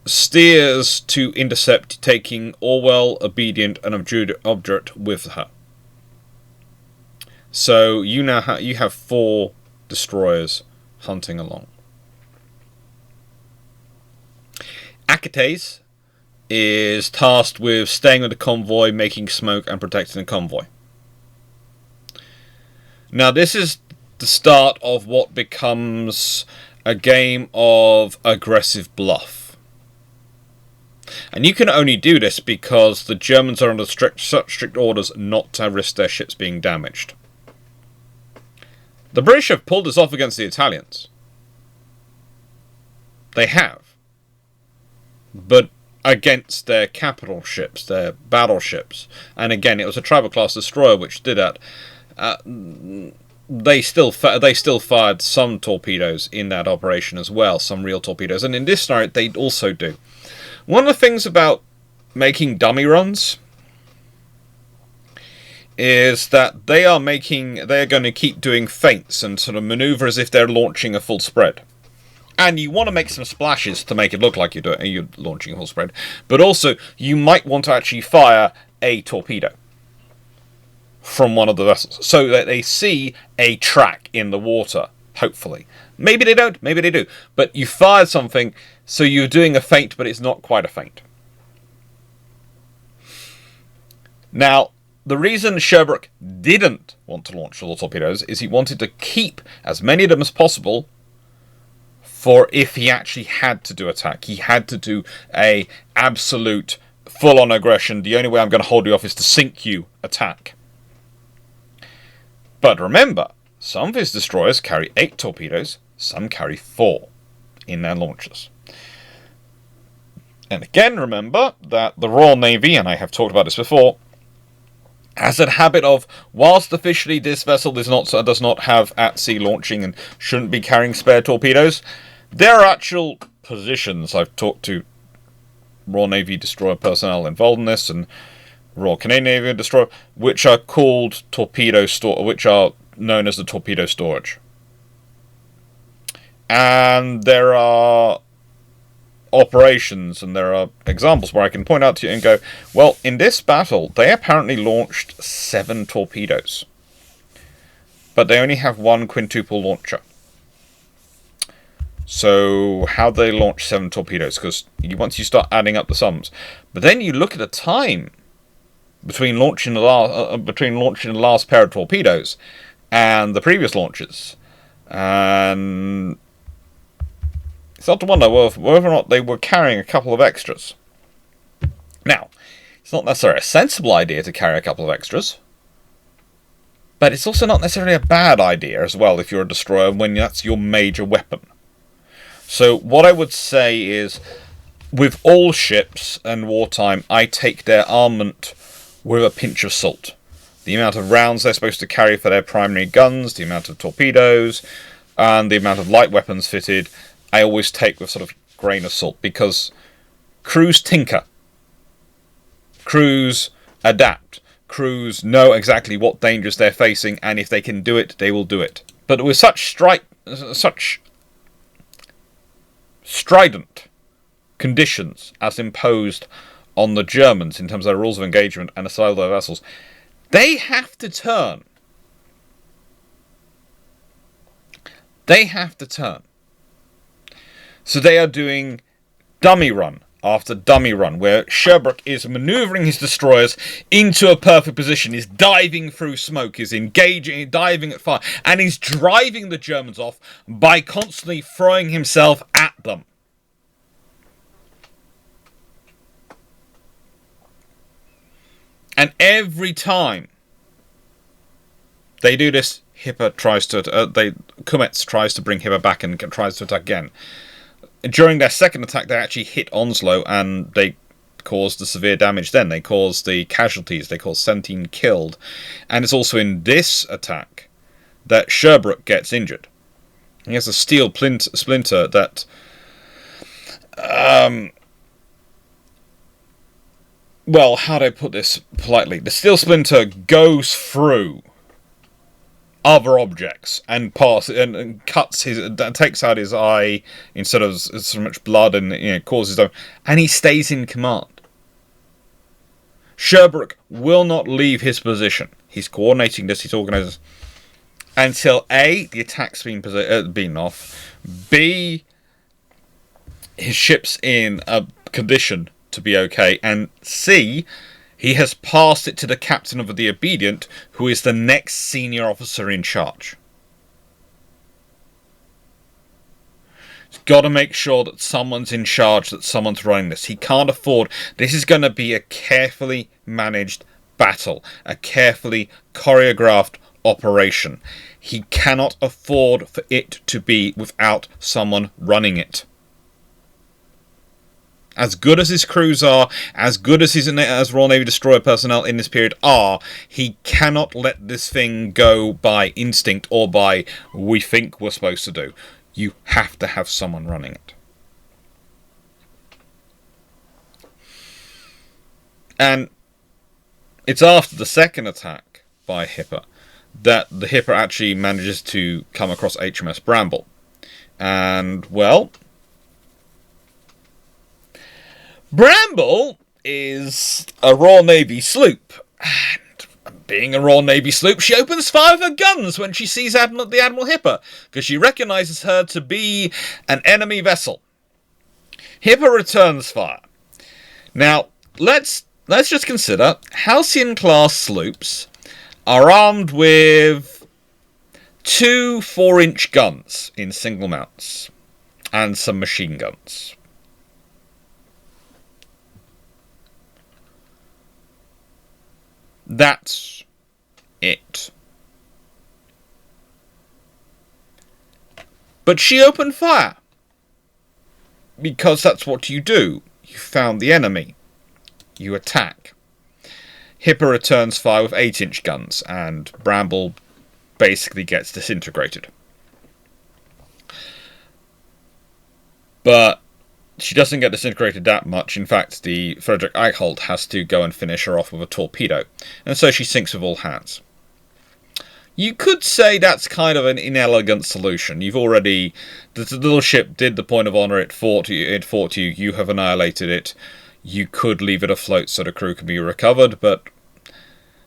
steers to intercept, taking Orwell, Obedient, and Obdurate with her. So you have 4 destroyers hunting along. Achates is tasked with staying with the convoy, making smoke, and protecting the convoy. Now, this is the start of what becomes a game of aggressive bluff. And you can only do this because the Germans are under such strict orders not to risk their ships being damaged. The British have pulled this off against the Italians. They have. But against their capital ships, their battleships. And again, it was a Tribal-class destroyer which did that. They still fired some torpedoes in that operation as well, some real torpedoes. And in this scenario, they also do. One of the things about making dummy runs is that they are going to keep doing feints and sort of maneuver as if they're launching a full spread. And you want to make some splashes to make it look like you're launching a full spread. But also, you might want to actually fire a torpedo from one of the vessels so that they see a track in the water, hopefully. Maybe they don't, maybe they do. But you fired something, so you're doing a feint, but it's not quite a feint. Now, the reason Sherbrooke didn't want to launch all the torpedoes is he wanted to keep as many of them as possible for if he actually had to do attack. He had to do a absolute full-on aggression. The only way I'm going to hold you off is to sink you attack. But remember, some of his destroyers carry 8 torpedoes, some carry 4 in their launchers. And again, remember that the Royal Navy, and I have talked about this before, has a habit of, whilst officially this vessel does not have at-sea launching and shouldn't be carrying spare torpedoes, there are actual positions. I've talked to Royal Navy destroyer personnel involved in this, and Royal Canadian Navy destroyer, which are called which are known as the torpedo storage. And there are operations and there are examples where I can point out to you and go, well, in this battle, they apparently launched 7 torpedoes. But they only have 1 quintuple launcher. So how do they launch 7 torpedoes? Because once you start adding up the sums. But then you look at the time between launching the last pair of torpedoes and the previous launches. And it's not to wonder whether or not they were carrying a couple of extras. Now, it's not necessarily a sensible idea to carry a couple of extras, but it's also not necessarily a bad idea as well if you're a destroyer when that's your major weapon. So what I would say is, with all ships and wartime, I take their armament with a pinch of salt. The amount of rounds they're supposed to carry for their primary guns, the amount of torpedoes, and the amount of light weapons fitted, I always take with sort of grain of salt, because crews tinker. Crews adapt. Crews know exactly what dangers they're facing, and if they can do it, they will do it. But with such strident conditions as imposed on the Germans in terms of their rules of engagement and the style of their vessels, they have to turn. They have to turn. So they are doing dummy run after dummy run, where Sherbrooke is manoeuvring his destroyers into a perfect position, is diving through smoke, is engaging, diving at fire, and is driving the Germans off by constantly throwing himself at them. And every time they do this, Kumets tries to bring Hipper back and tries to attack again. During their second attack, they actually hit Onslow and they caused the severe damage then. They caused the casualties. They caused 17 killed. And it's also in this attack that Sherbrooke gets injured. He has a steel splinter that... well, how do I put this politely? The steel splinter goes through other objects and cuts takes out his eye instead of so much blood, and causes them, and he stays in command. Sherbrooke will not leave his position. He's coordinating this. He's organising until A, the attack's been off. B, his ship's in a condition to be okay, and C, he has passed it to the captain of the Obedient, who is the next senior officer in charge. He's got to make sure that someone's in charge, that someone's running this. He can't afford... This is going to be a carefully managed battle, a carefully choreographed operation. He cannot afford for it to be without someone running it. As good as his crews are, as good as as Royal Navy destroyer personnel in this period are, he cannot let this thing go by instinct or by we think we're supposed to do. You have to have someone running it. And it's after the second attack by Hipper that the Hipper actually manages to come across HMS Bramble. And, well... Bramble is a Royal Navy sloop, and being a Royal Navy sloop, she opens fire with her guns when she sees the Admiral Hipper, because she recognises her to be an enemy vessel. Hipper returns fire. Now, let's just consider Halcyon-class sloops are armed with 2 4-inch guns in single mounts and some machine guns. That's it. But she opened fire. Because that's what you do. You found the enemy. You attack. Hipper returns fire with 8-inch guns, and Bramble basically gets disintegrated. But she doesn't get disintegrated that much. In fact, the Frederick Eichhold has to go and finish her off with a torpedo. And so she sinks with all hands. You could say that's kind of an inelegant solution. You've already... The little ship did the point of honour, it fought you, you have annihilated it. You could leave it afloat so the crew can be recovered, but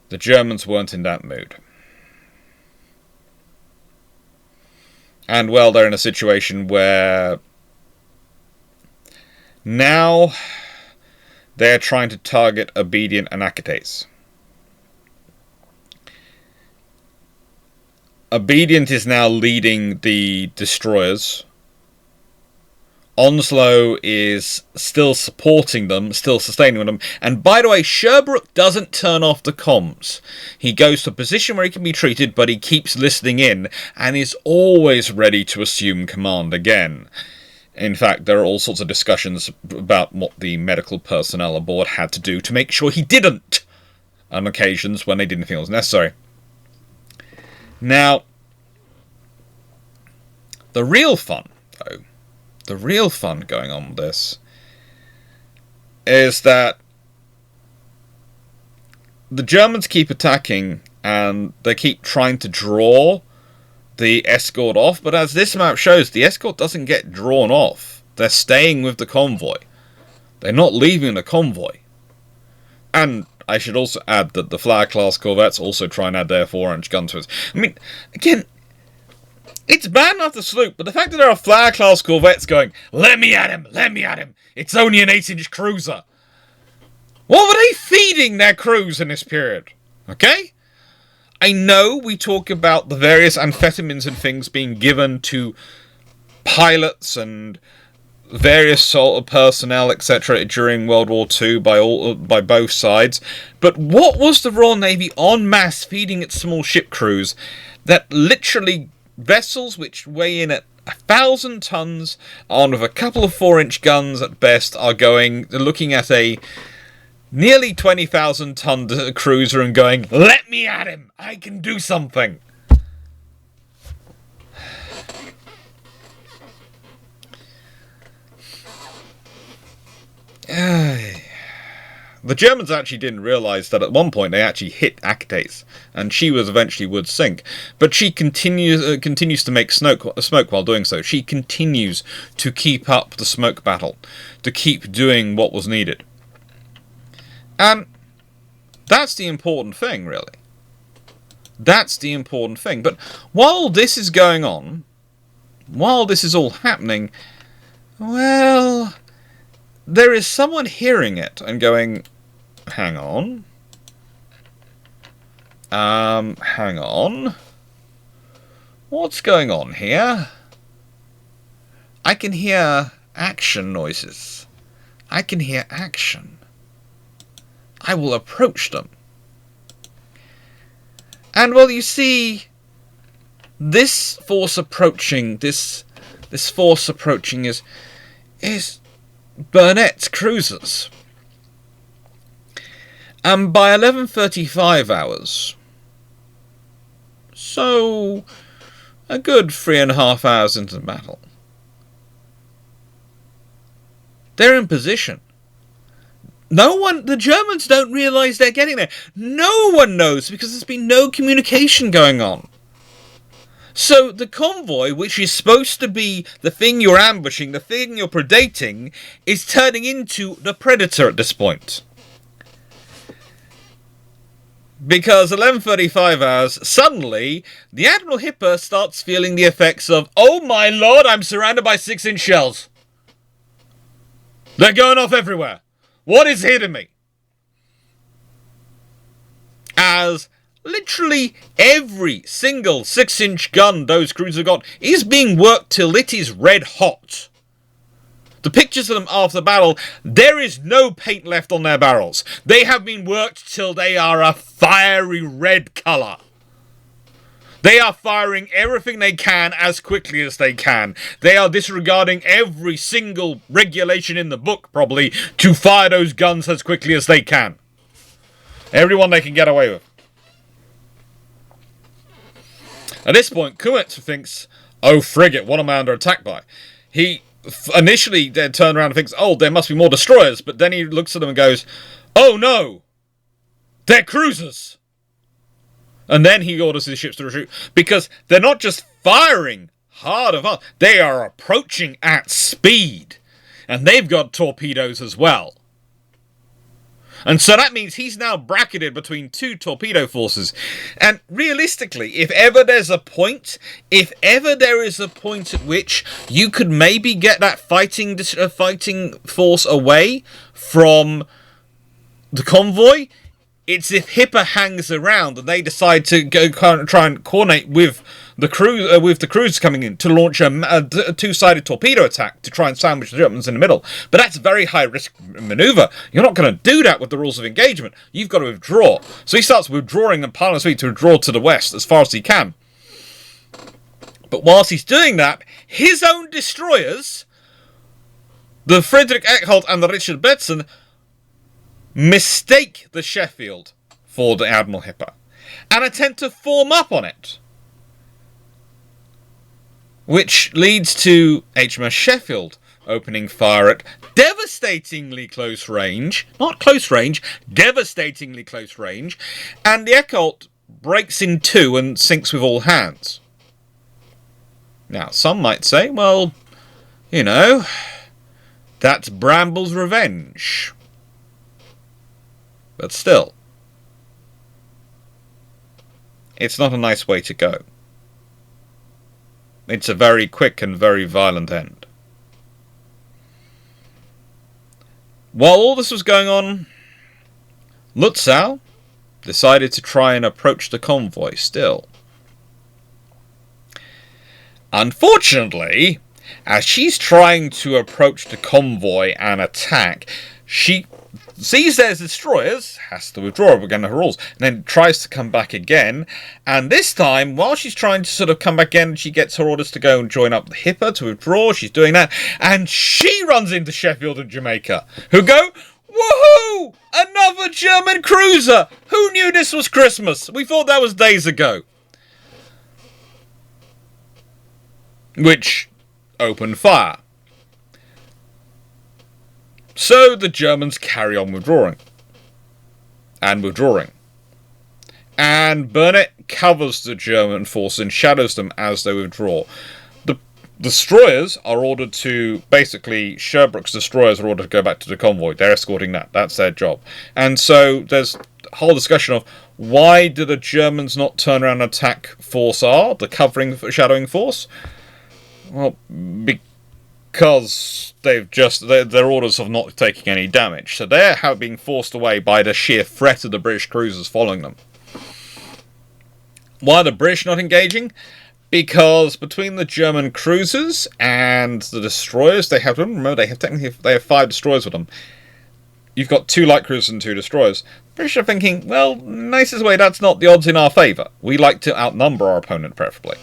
the Germans weren't in that mood. And, well, they're in a situation where now they're trying to target Obedient and Achates. Obedient is now leading the destroyers. Onslow is still supporting them, still sustaining them. And by the way, Sherbrooke doesn't turn off the comms. He goes to a position where he can be treated, but he keeps listening in and is always ready to assume command again. In fact, there are all sorts of discussions about what the medical personnel aboard had to do to make sure he didn't, on occasions when they didn't feel it was necessary. Now, the real fun, though, the real fun going on with this is that the Germans keep attacking and they keep trying to draw the escort off, but as this map shows, the escort doesn't get drawn off. They're staying with the convoy. They're not leaving the convoy. And I should also add that the Flower-class corvettes also try and add their 4-inch guns to it. I mean, again, it's bad enough to sloop, but the fact that there are Flower-class corvettes going, let me at him, it's only an 8-inch cruiser. What were they feeding their crews in this period? Okay? I know we talk about the various amphetamines and things being given to pilots and various sort of personnel, etc., during World War II by both sides, but what was the Royal Navy en masse feeding its small ship crews that literally vessels which weigh in at 1,000 tons, on with a couple of 4-inch guns at best, are looking at a nearly 20,000 ton cruiser and going, let me at him, I can do something. The Germans actually didn't realise that at one point they actually hit Achates, and she would sink. But she continues to make smoke while doing so. She continues to keep up the smoke battle, to keep doing what was needed. And that's the important thing, really. That's the important thing. But while this is going on, while this is all happening, well, there is someone hearing it and going, hang on. Hang on. What's going on here? I can hear action noises. I can hear action. I will approach them. And, well, you see, this force approaching is Burnett's cruisers. And by 11:35 hours, so a good 3.5 hours into the battle, they're in position. The Germans don't realise they're getting there. No one knows, because there's been no communication going on. So the convoy, which is supposed to be the thing you're ambushing, the thing you're predating, is turning into the predator at this point. Because 11:35 hours, suddenly, the Admiral Hipper starts feeling the effects of, oh my lord, I'm surrounded by 6-inch shells. They're going off everywhere. What is hitting me? As literally every single 6-inch gun those crews have got is being worked till it is red hot. The pictures of them after the battle, there is no paint left on their barrels. They have been worked till they are a fiery red colour. They are firing everything they can as quickly as they can. They are disregarding every single regulation in the book, probably, to fire those guns as quickly as they can. Everyone they can get away with. At this point, Kuwait thinks, oh, frigate, what am I under attack by? He initially then turns around and thinks, oh, there must be more destroyers. But then he looks at them and goes, oh, no, they're cruisers. And then he orders his ships to retreat, because they're not just firing hard and hard, they are approaching at speed. And they've got torpedoes as well. And so that means he's now bracketed between two torpedo forces. And realistically, if ever there is a point at which you could maybe get that fighting force away from the convoy, it's if Hipper hangs around and they decide to go try and coordinate with the cruisers coming in to launch a two-sided torpedo attack to try and sandwich the Germans in the middle. But that's a very high-risk maneuver. You're not going to do that with the rules of engagement. You've got to withdraw. So he starts withdrawing and piling speed to withdraw to the west as far as he can. But whilst he's doing that, his own destroyers, the Friedrich Eckholt and the Richard Bledson, mistake the Sheffield for the Admiral Hipper and attempt to form up on it, which leads to HMS Sheffield opening fire at devastatingly close range, not close range, devastatingly close range, and the Eckholt breaks in two and sinks with all hands. Now, some might say, well, you know, that's Bramble's revenge. But still, it's not a nice way to go. It's a very quick and very violent end. While all this was going on, Lutzow decided to try and approach the convoy still. Unfortunately, as she's trying to approach the convoy and attack, she sees there's destroyers, has to withdraw again her rules, and then tries to come back again. And this time, while she's trying to sort of come back again, she gets her orders to go and join up the Hipper to withdraw. She's doing that, and she runs into Sheffield and Jamaica, who go, woohoo! Another German cruiser! Who knew this was Christmas? We thought that was days ago. Which opened fire. So the Germans carry on withdrawing. And withdrawing. And Burnett covers the German force and shadows them as they withdraw. The destroyers are ordered to, basically, Sherbrooke's destroyers are ordered to go back to the convoy. They're escorting that. That's their job. And so there's a whole discussion of why do the Germans not turn around and attack Force R, the covering, shadowing force? Well, because their orders of not taking any damage. So they're being forced away by the sheer threat of the British cruisers following them. Why are the British not engaging? Because between the German cruisers and the destroyers they have, remember they have 5 destroyers with them. You've got 2 light cruisers and 2 destroyers. The British are thinking, well, nicest way, that's not the odds in our favour. We like to outnumber our opponent, preferably.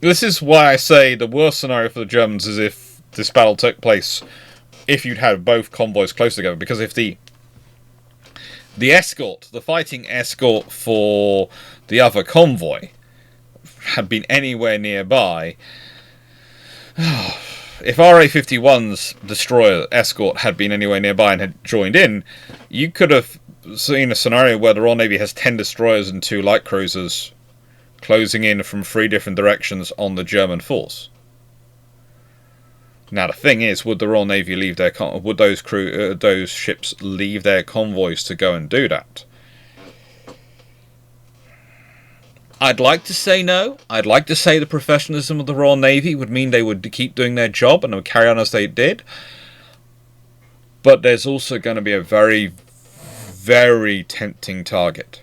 This is why I say the worst scenario for the Germans is if this battle took place if you'd had both convoys close together. Because if the escort, the fighting escort for the other convoy had been anywhere nearby, if RA-51's destroyer escort had been anywhere nearby and had joined in, you could have seen a scenario where the Royal Navy has 10 destroyers and 2 light cruisers closing in from 3 different directions on the German force. Now the thing is, would the Royal Navy leave their would those ships leave their convoys to go and do that? I'd like to say no. I'd like to say the professionalism of the Royal Navy would mean they would keep doing their job and they would carry on as they did. But there's also going to be a very, very tempting target.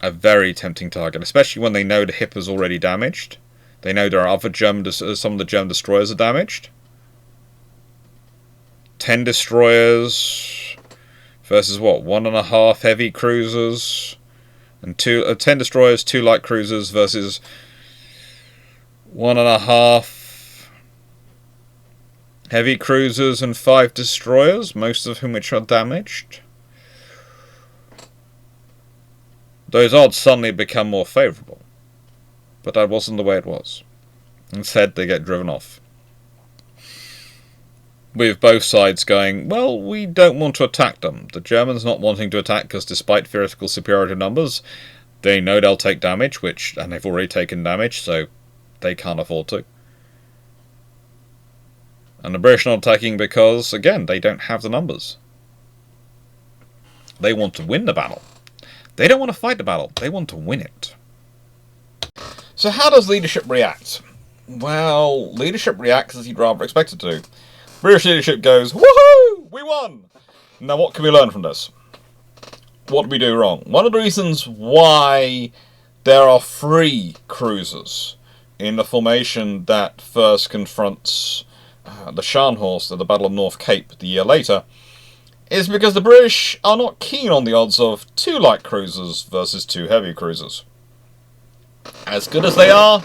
A very tempting target, especially when they know the Hipper's already damaged. They know there are other some of the German destroyers are damaged. 10 destroyers versus what? 1.5 heavy cruisers. And 10 destroyers, 2 light cruisers versus 1.5 heavy cruisers and 5 destroyers, most of whom which are damaged. Those odds suddenly become more favourable. But that wasn't the way it was. Instead, they get driven off. With both sides going, well, we don't want to attack them. The Germans not wanting to attack because despite theoretical superiority numbers, they know they'll take damage, and they've already taken damage, so they can't afford to. And the British not attacking because, again, they don't have the numbers. They want to win the battle. They don't want to fight the battle, they want to win it. So how does leadership react? Well, leadership reacts as you'd rather expect it to. British leadership goes, woohoo! We won! Now what can we learn from this? What did we do wrong? One of the reasons why there are 3 cruisers in the formation that first confronts the Scharnhorst at the Battle of North Cape the year later is because the British are not keen on the odds of 2 light cruisers versus 2 heavy cruisers. As good as they are,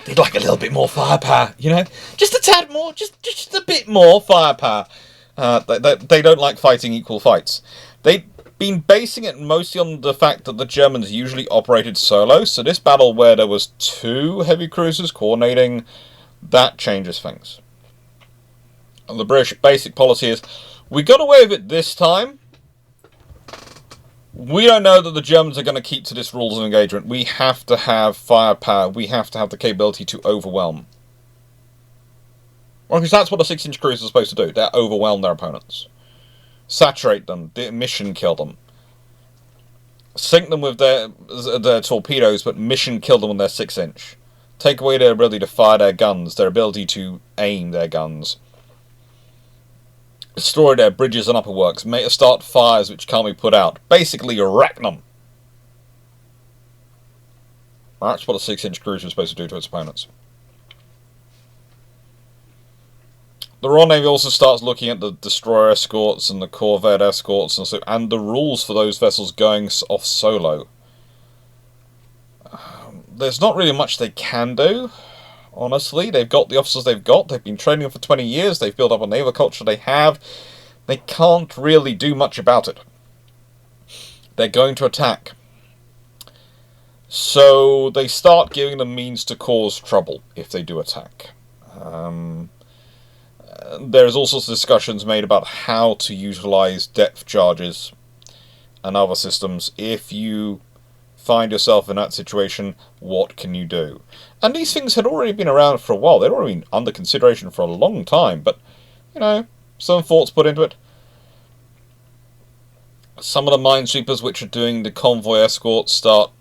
they'd like a little bit more firepower, you know? Just a tad more, just a bit more firepower. They don't like fighting equal fights. They've been basing it mostly on the fact that the Germans usually operated solo, so this battle where there was 2 heavy cruisers coordinating, that changes things. And the British basic policy is, we got away with it this time. We don't know that the Germans are going to keep to this rules of engagement. We have to have firepower. We have to have the capability to overwhelm. Well, because that's what a 6-inch cruiser is supposed to do. They overwhelm their opponents. Saturate them. Mission kill them. Sink them with their torpedoes, but mission kill them with their 6-inch. Take away their ability to fire their guns, their ability to aim their guns. Destroy their bridges and upper works, start fires which can't be put out. Basically, wreck them. That's what a 6-inch cruiser is supposed to do to its opponents. The Royal Navy also starts looking at the destroyer escorts and the corvette escorts and the rules for those vessels going off solo. There's not really much they can do. Honestly, they've got the officers they've got. They've been training them for 20 years. They've built up a naval culture they have. They can't really do much about it. They're going to attack. So they start giving them means to cause trouble if they do attack. There's all sorts of discussions made about how to utilize depth charges and other systems. If you find yourself in that situation, what can you do? And these things had already been around for a while. They'd already been under consideration for a long time, but, you know, some thought's put into it. Some of the minesweepers which are doing the convoy escorts start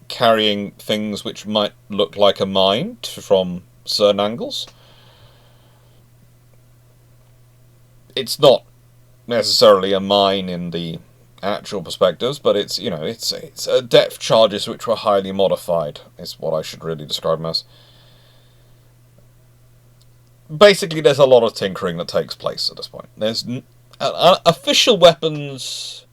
carrying things which might look like a mine from certain angles. It's not necessarily a mine in the actual perspectives, but it's, you know, it's depth charges which were highly modified, is what I should really describe them as. Basically, there's a lot of tinkering that takes place at this point. There's official weapons.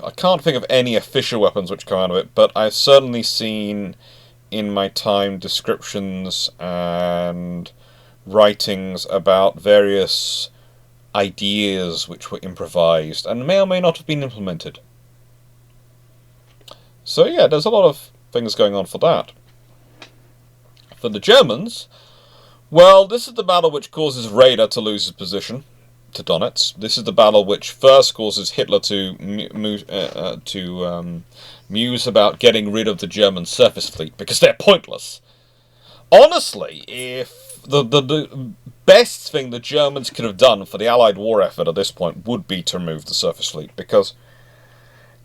I can't think of any official weapons which come out of it, but I've certainly seen in my time descriptions and writings about various ideas which were improvised and may or may not have been implemented. So yeah, there's a lot of things going on for that. For the Germans, well, this is the battle which causes Raeder to lose his position to Donetsk. This is the battle which first causes Hitler to muse about getting rid of the German surface fleet, because they're pointless. Honestly, if the best thing the Germans could have done for the Allied war effort at this point would be to remove the surface fleet, because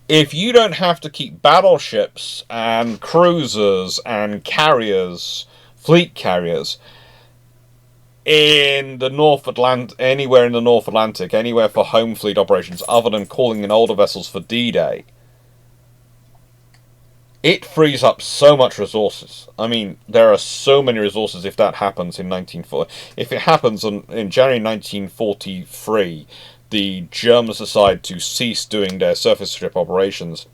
if you don't have to keep battleships and cruisers and carriers, fleet carriers, in the North Atlantic, anywhere in the North Atlantic, anywhere for home fleet operations other than calling in older vessels for D-Day, it frees up so much resources. I mean, there are so many resources if that happens in 1940. If it happens in January 1943, the Germans decide to cease doing their surface ship operations.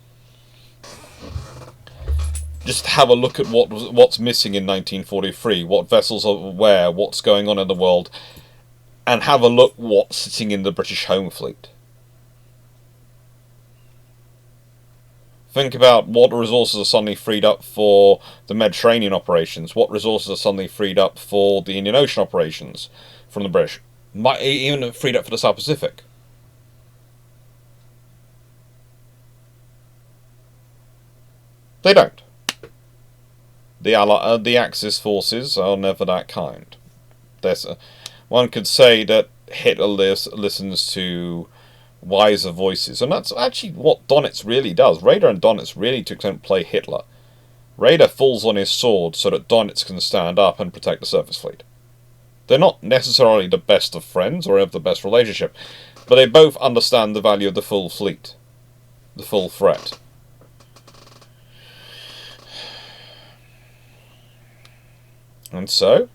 Just have a look at what's missing in 1943, what vessels are where, what's going on in the world, and have a look what's sitting in the British Home Fleet. Think about what resources are suddenly freed up for the Mediterranean operations, what resources are suddenly freed up for the Indian Ocean operations from the British, might even freed up for the South Pacific. They don't. The Axis forces are never that kind. One could say that Hitler listens to wiser voices, and that's actually what Donitz really does. Raeder and Donitz really, to extent, play Hitler. Raeder falls on his sword so that Donitz can stand up and protect the surface fleet. They're not necessarily the best of friends or have the best relationship, but they both understand the value of the full fleet, the full threat. And so,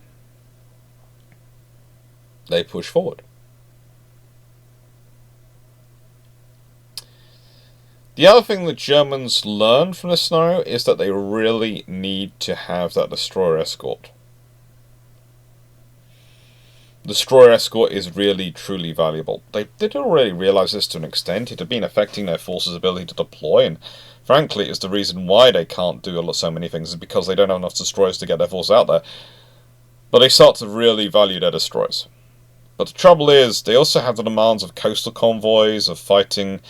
they push forward. The other thing the Germans learn from this scenario is that they really need to have that destroyer escort. The destroyer escort is really, truly valuable. They did already realise this to an extent. It had been affecting their forces' ability to deploy, and frankly, it's the reason why they can't do so many things, is because they don't have enough destroyers to get their forces out there. But they start to really value their destroyers. But the trouble is, they also have the demands of coastal convoys, of fighting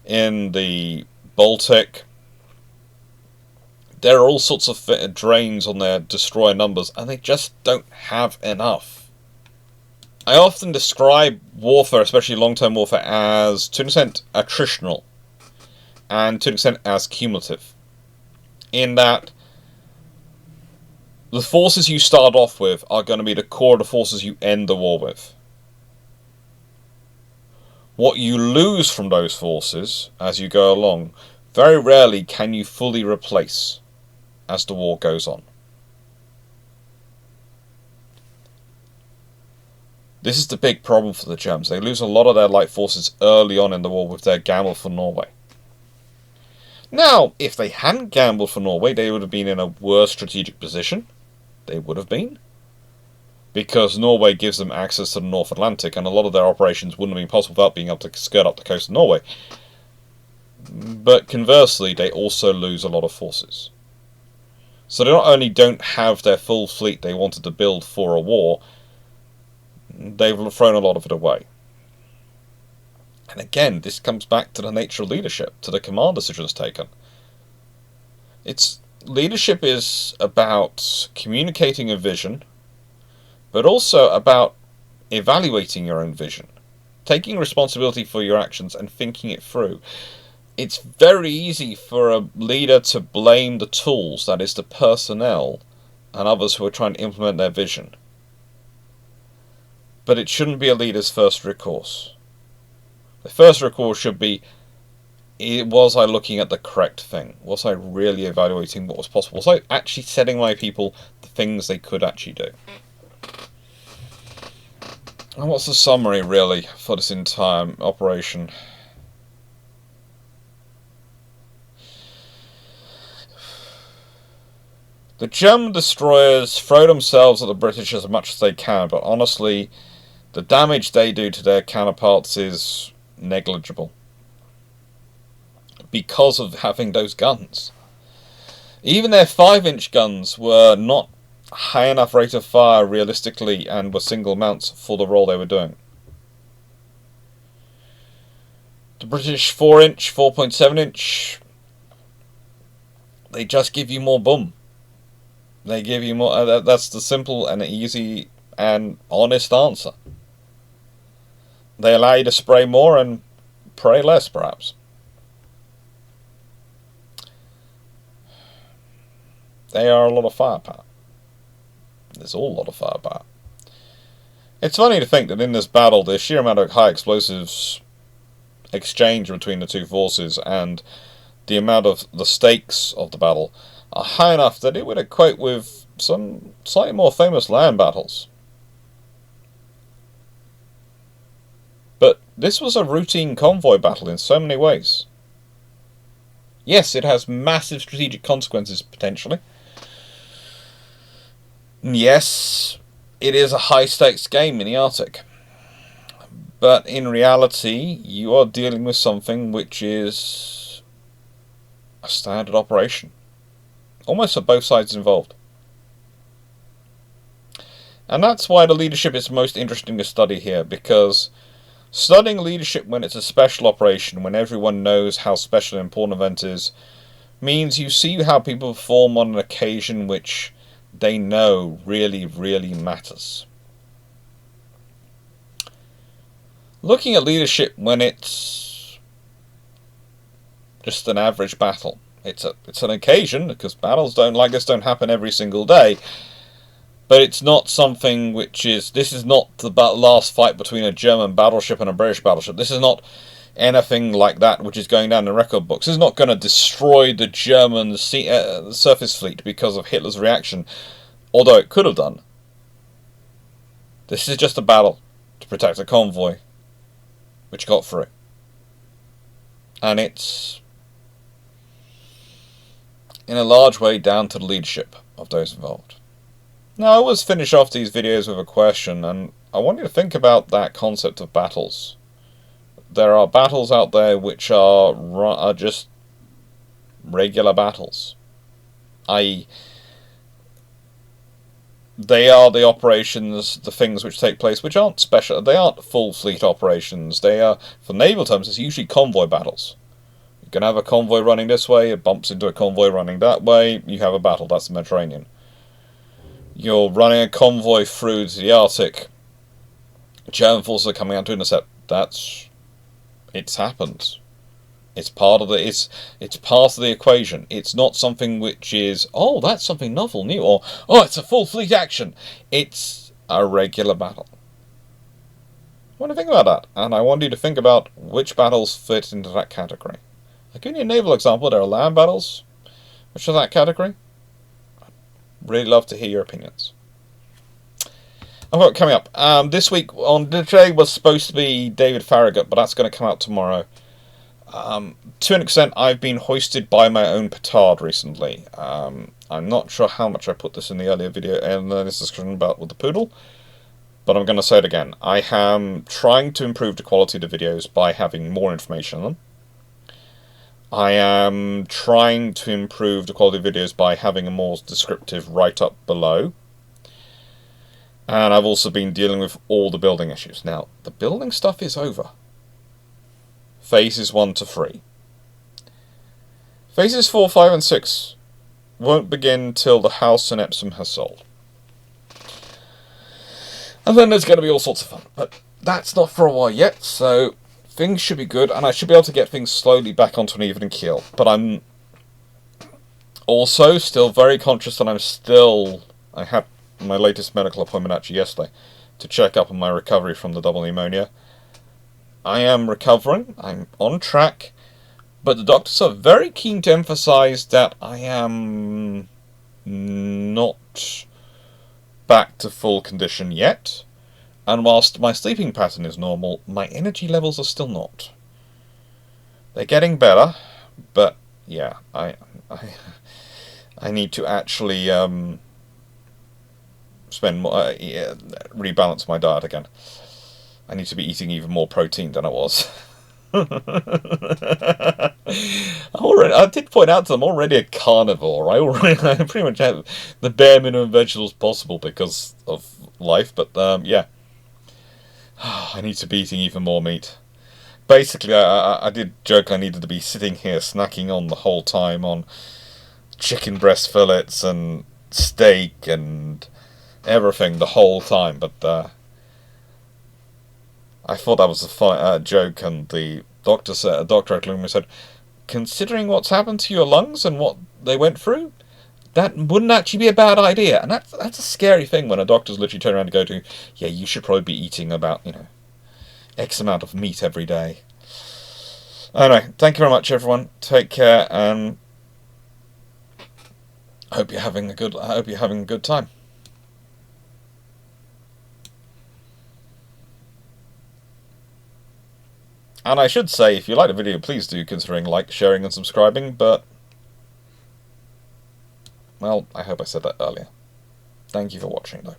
in the Baltic. There are all sorts of drains on their destroyer numbers, and they just don't have enough. I often describe warfare, especially long-term warfare, as, to an extent, attritional, and to an extent as cumulative. In that, the forces you start off with are going to be the core of the forces you end the war with. What you lose from those forces as you go along, very rarely can you fully replace as the war goes on. This is the big problem for the Germans. They lose a lot of their light forces early on in the war with their gamble for Norway. Now, if they hadn't gambled for Norway, they would have been in a worse strategic position. They would have been. Because Norway gives them access to the North Atlantic, and a lot of their operations wouldn't have been possible without being able to skirt up the coast of Norway. But conversely, they also lose a lot of forces. So they not only don't have their full fleet they wanted to build for a war, they've thrown a lot of it away. And again, this comes back to the nature of leadership, to the command decisions taken. Leadership is about communicating a vision, but also about evaluating your own vision, taking responsibility for your actions and thinking it through. It's very easy for a leader to blame the tools, that is the personnel, and others who are trying to implement their vision. But it shouldn't be a leader's first recourse. The first recourse should be, was I looking at the correct thing? Was I really evaluating what was possible? Was I actually setting my people the things they could actually do? And what's the summary, really, for this entire operation? The German destroyers throw themselves at the British as much as they can, but honestly, the damage they do to their counterparts is negligible. Because of having those guns. Even their 5-inch guns were not high enough rate of fire realistically and were single mounts for the role they were doing. The British 4-inch, 4.7-inch, they just give you more boom. They give you more. That's the simple and easy and honest answer. They allow you to spray more and pray less, perhaps. They are a lot of firepower. There's all a lot of firepower. It's funny to think that in this battle, the sheer amount of high explosives exchange between the two forces and the amount of the stakes of the battle are high enough that it would equate with some slightly more famous land battles. But this was a routine convoy battle in so many ways. Yes, it has massive strategic consequences, potentially. Yes, it is a high-stakes game in the Arctic. But in reality, you are dealing with something which is a standard operation. Almost for both sides involved. And that's why the leadership is most interesting to study here, because studying leadership when it's a special operation, when everyone knows how special an important event is, means you see how people perform on an occasion which they know really, really matters. Looking at leadership when it's just an average battle, it's an occasion, because battles like this don't happen every single day, but it's not something which is... This is not the last fight between a German battleship and a British battleship. This is not anything like that which is going down in the record books. This is not going to destroy the German surface fleet because of Hitler's reaction, although it could have done. This is just a battle to protect a convoy which got through. And it's, in a large way, down to the leadership of those involved. Now, I always finish off these videos with a question, and I want you to think about that concept of battles. There are battles out there which are just regular battles. I.e., they are the operations, the things which take place, which aren't special. They aren't full fleet operations. They are, for naval terms, it's usually convoy battles. You can have a convoy running this way, it bumps into a convoy running that way, you have a battle. That's the Mediterranean. You're running a convoy through to the Arctic. German forces are coming out to intercept. It's happened. It's part of it's part of the equation. It's not something which is, oh, that's something novel, new, or oh, it's a full fleet action. It's a regular battle. I want to think about that, and I want you to think about which battles fit into that category. I'll give you a naval example. There are land battles, which are that category. I'd really love to hear your opinions. I've got coming up this week. Today was supposed to be David Farragut, but that's going to come out tomorrow. To an extent, I've been hoisted by my own petard recently. I'm not sure how much I put this in the earlier video and this discussion about with the poodle, but I'm going to say it again. I am trying to improve the quality of the videos by having more information on them. I am trying to improve the quality of videos by having a more descriptive write-up below. And I've also been dealing with all the building issues. Now, the building stuff is over. Phases 1 to 3. Phases 4, 5 and 6 won't begin till the house in Epsom has sold. And then there's going to be all sorts of fun. But that's not for a while yet, so things should be good, and I should be able to get things slowly back onto an even keel. But I'm also still very conscious that I had my latest medical appointment actually yesterday to check up on my recovery from the double pneumonia. I am recovering, I'm on track, but the doctors are very keen to emphasize that I am not back to full condition yet, and whilst my sleeping pattern is normal, my energy levels are still not. They're getting better, but yeah, I need to actually rebalance my diet again. I need to be eating even more protein than I was. I did point out to them, I'm already a carnivore. I pretty much have the bare minimum vegetables possible because of life, but yeah. I need to be eating even more meat. Basically, I did joke I needed to be sitting here snacking on the whole time on chicken breast fillets and steak and everything the whole time, but I thought that was a joke, and the doctor at Lumen said, considering what's happened to your lungs and what they went through, that wouldn't actually be a bad idea. And that's a scary thing when a doctor's literally turn around and go to, yeah, you should probably be eating about, X amount of meat every day. Anyway, thank you very much, everyone. Take care, and I hope you're having a good time. And I should say, if you like the video, please do consider like, sharing, and subscribing, but... well, I hope I said that earlier. Thank you for watching, though.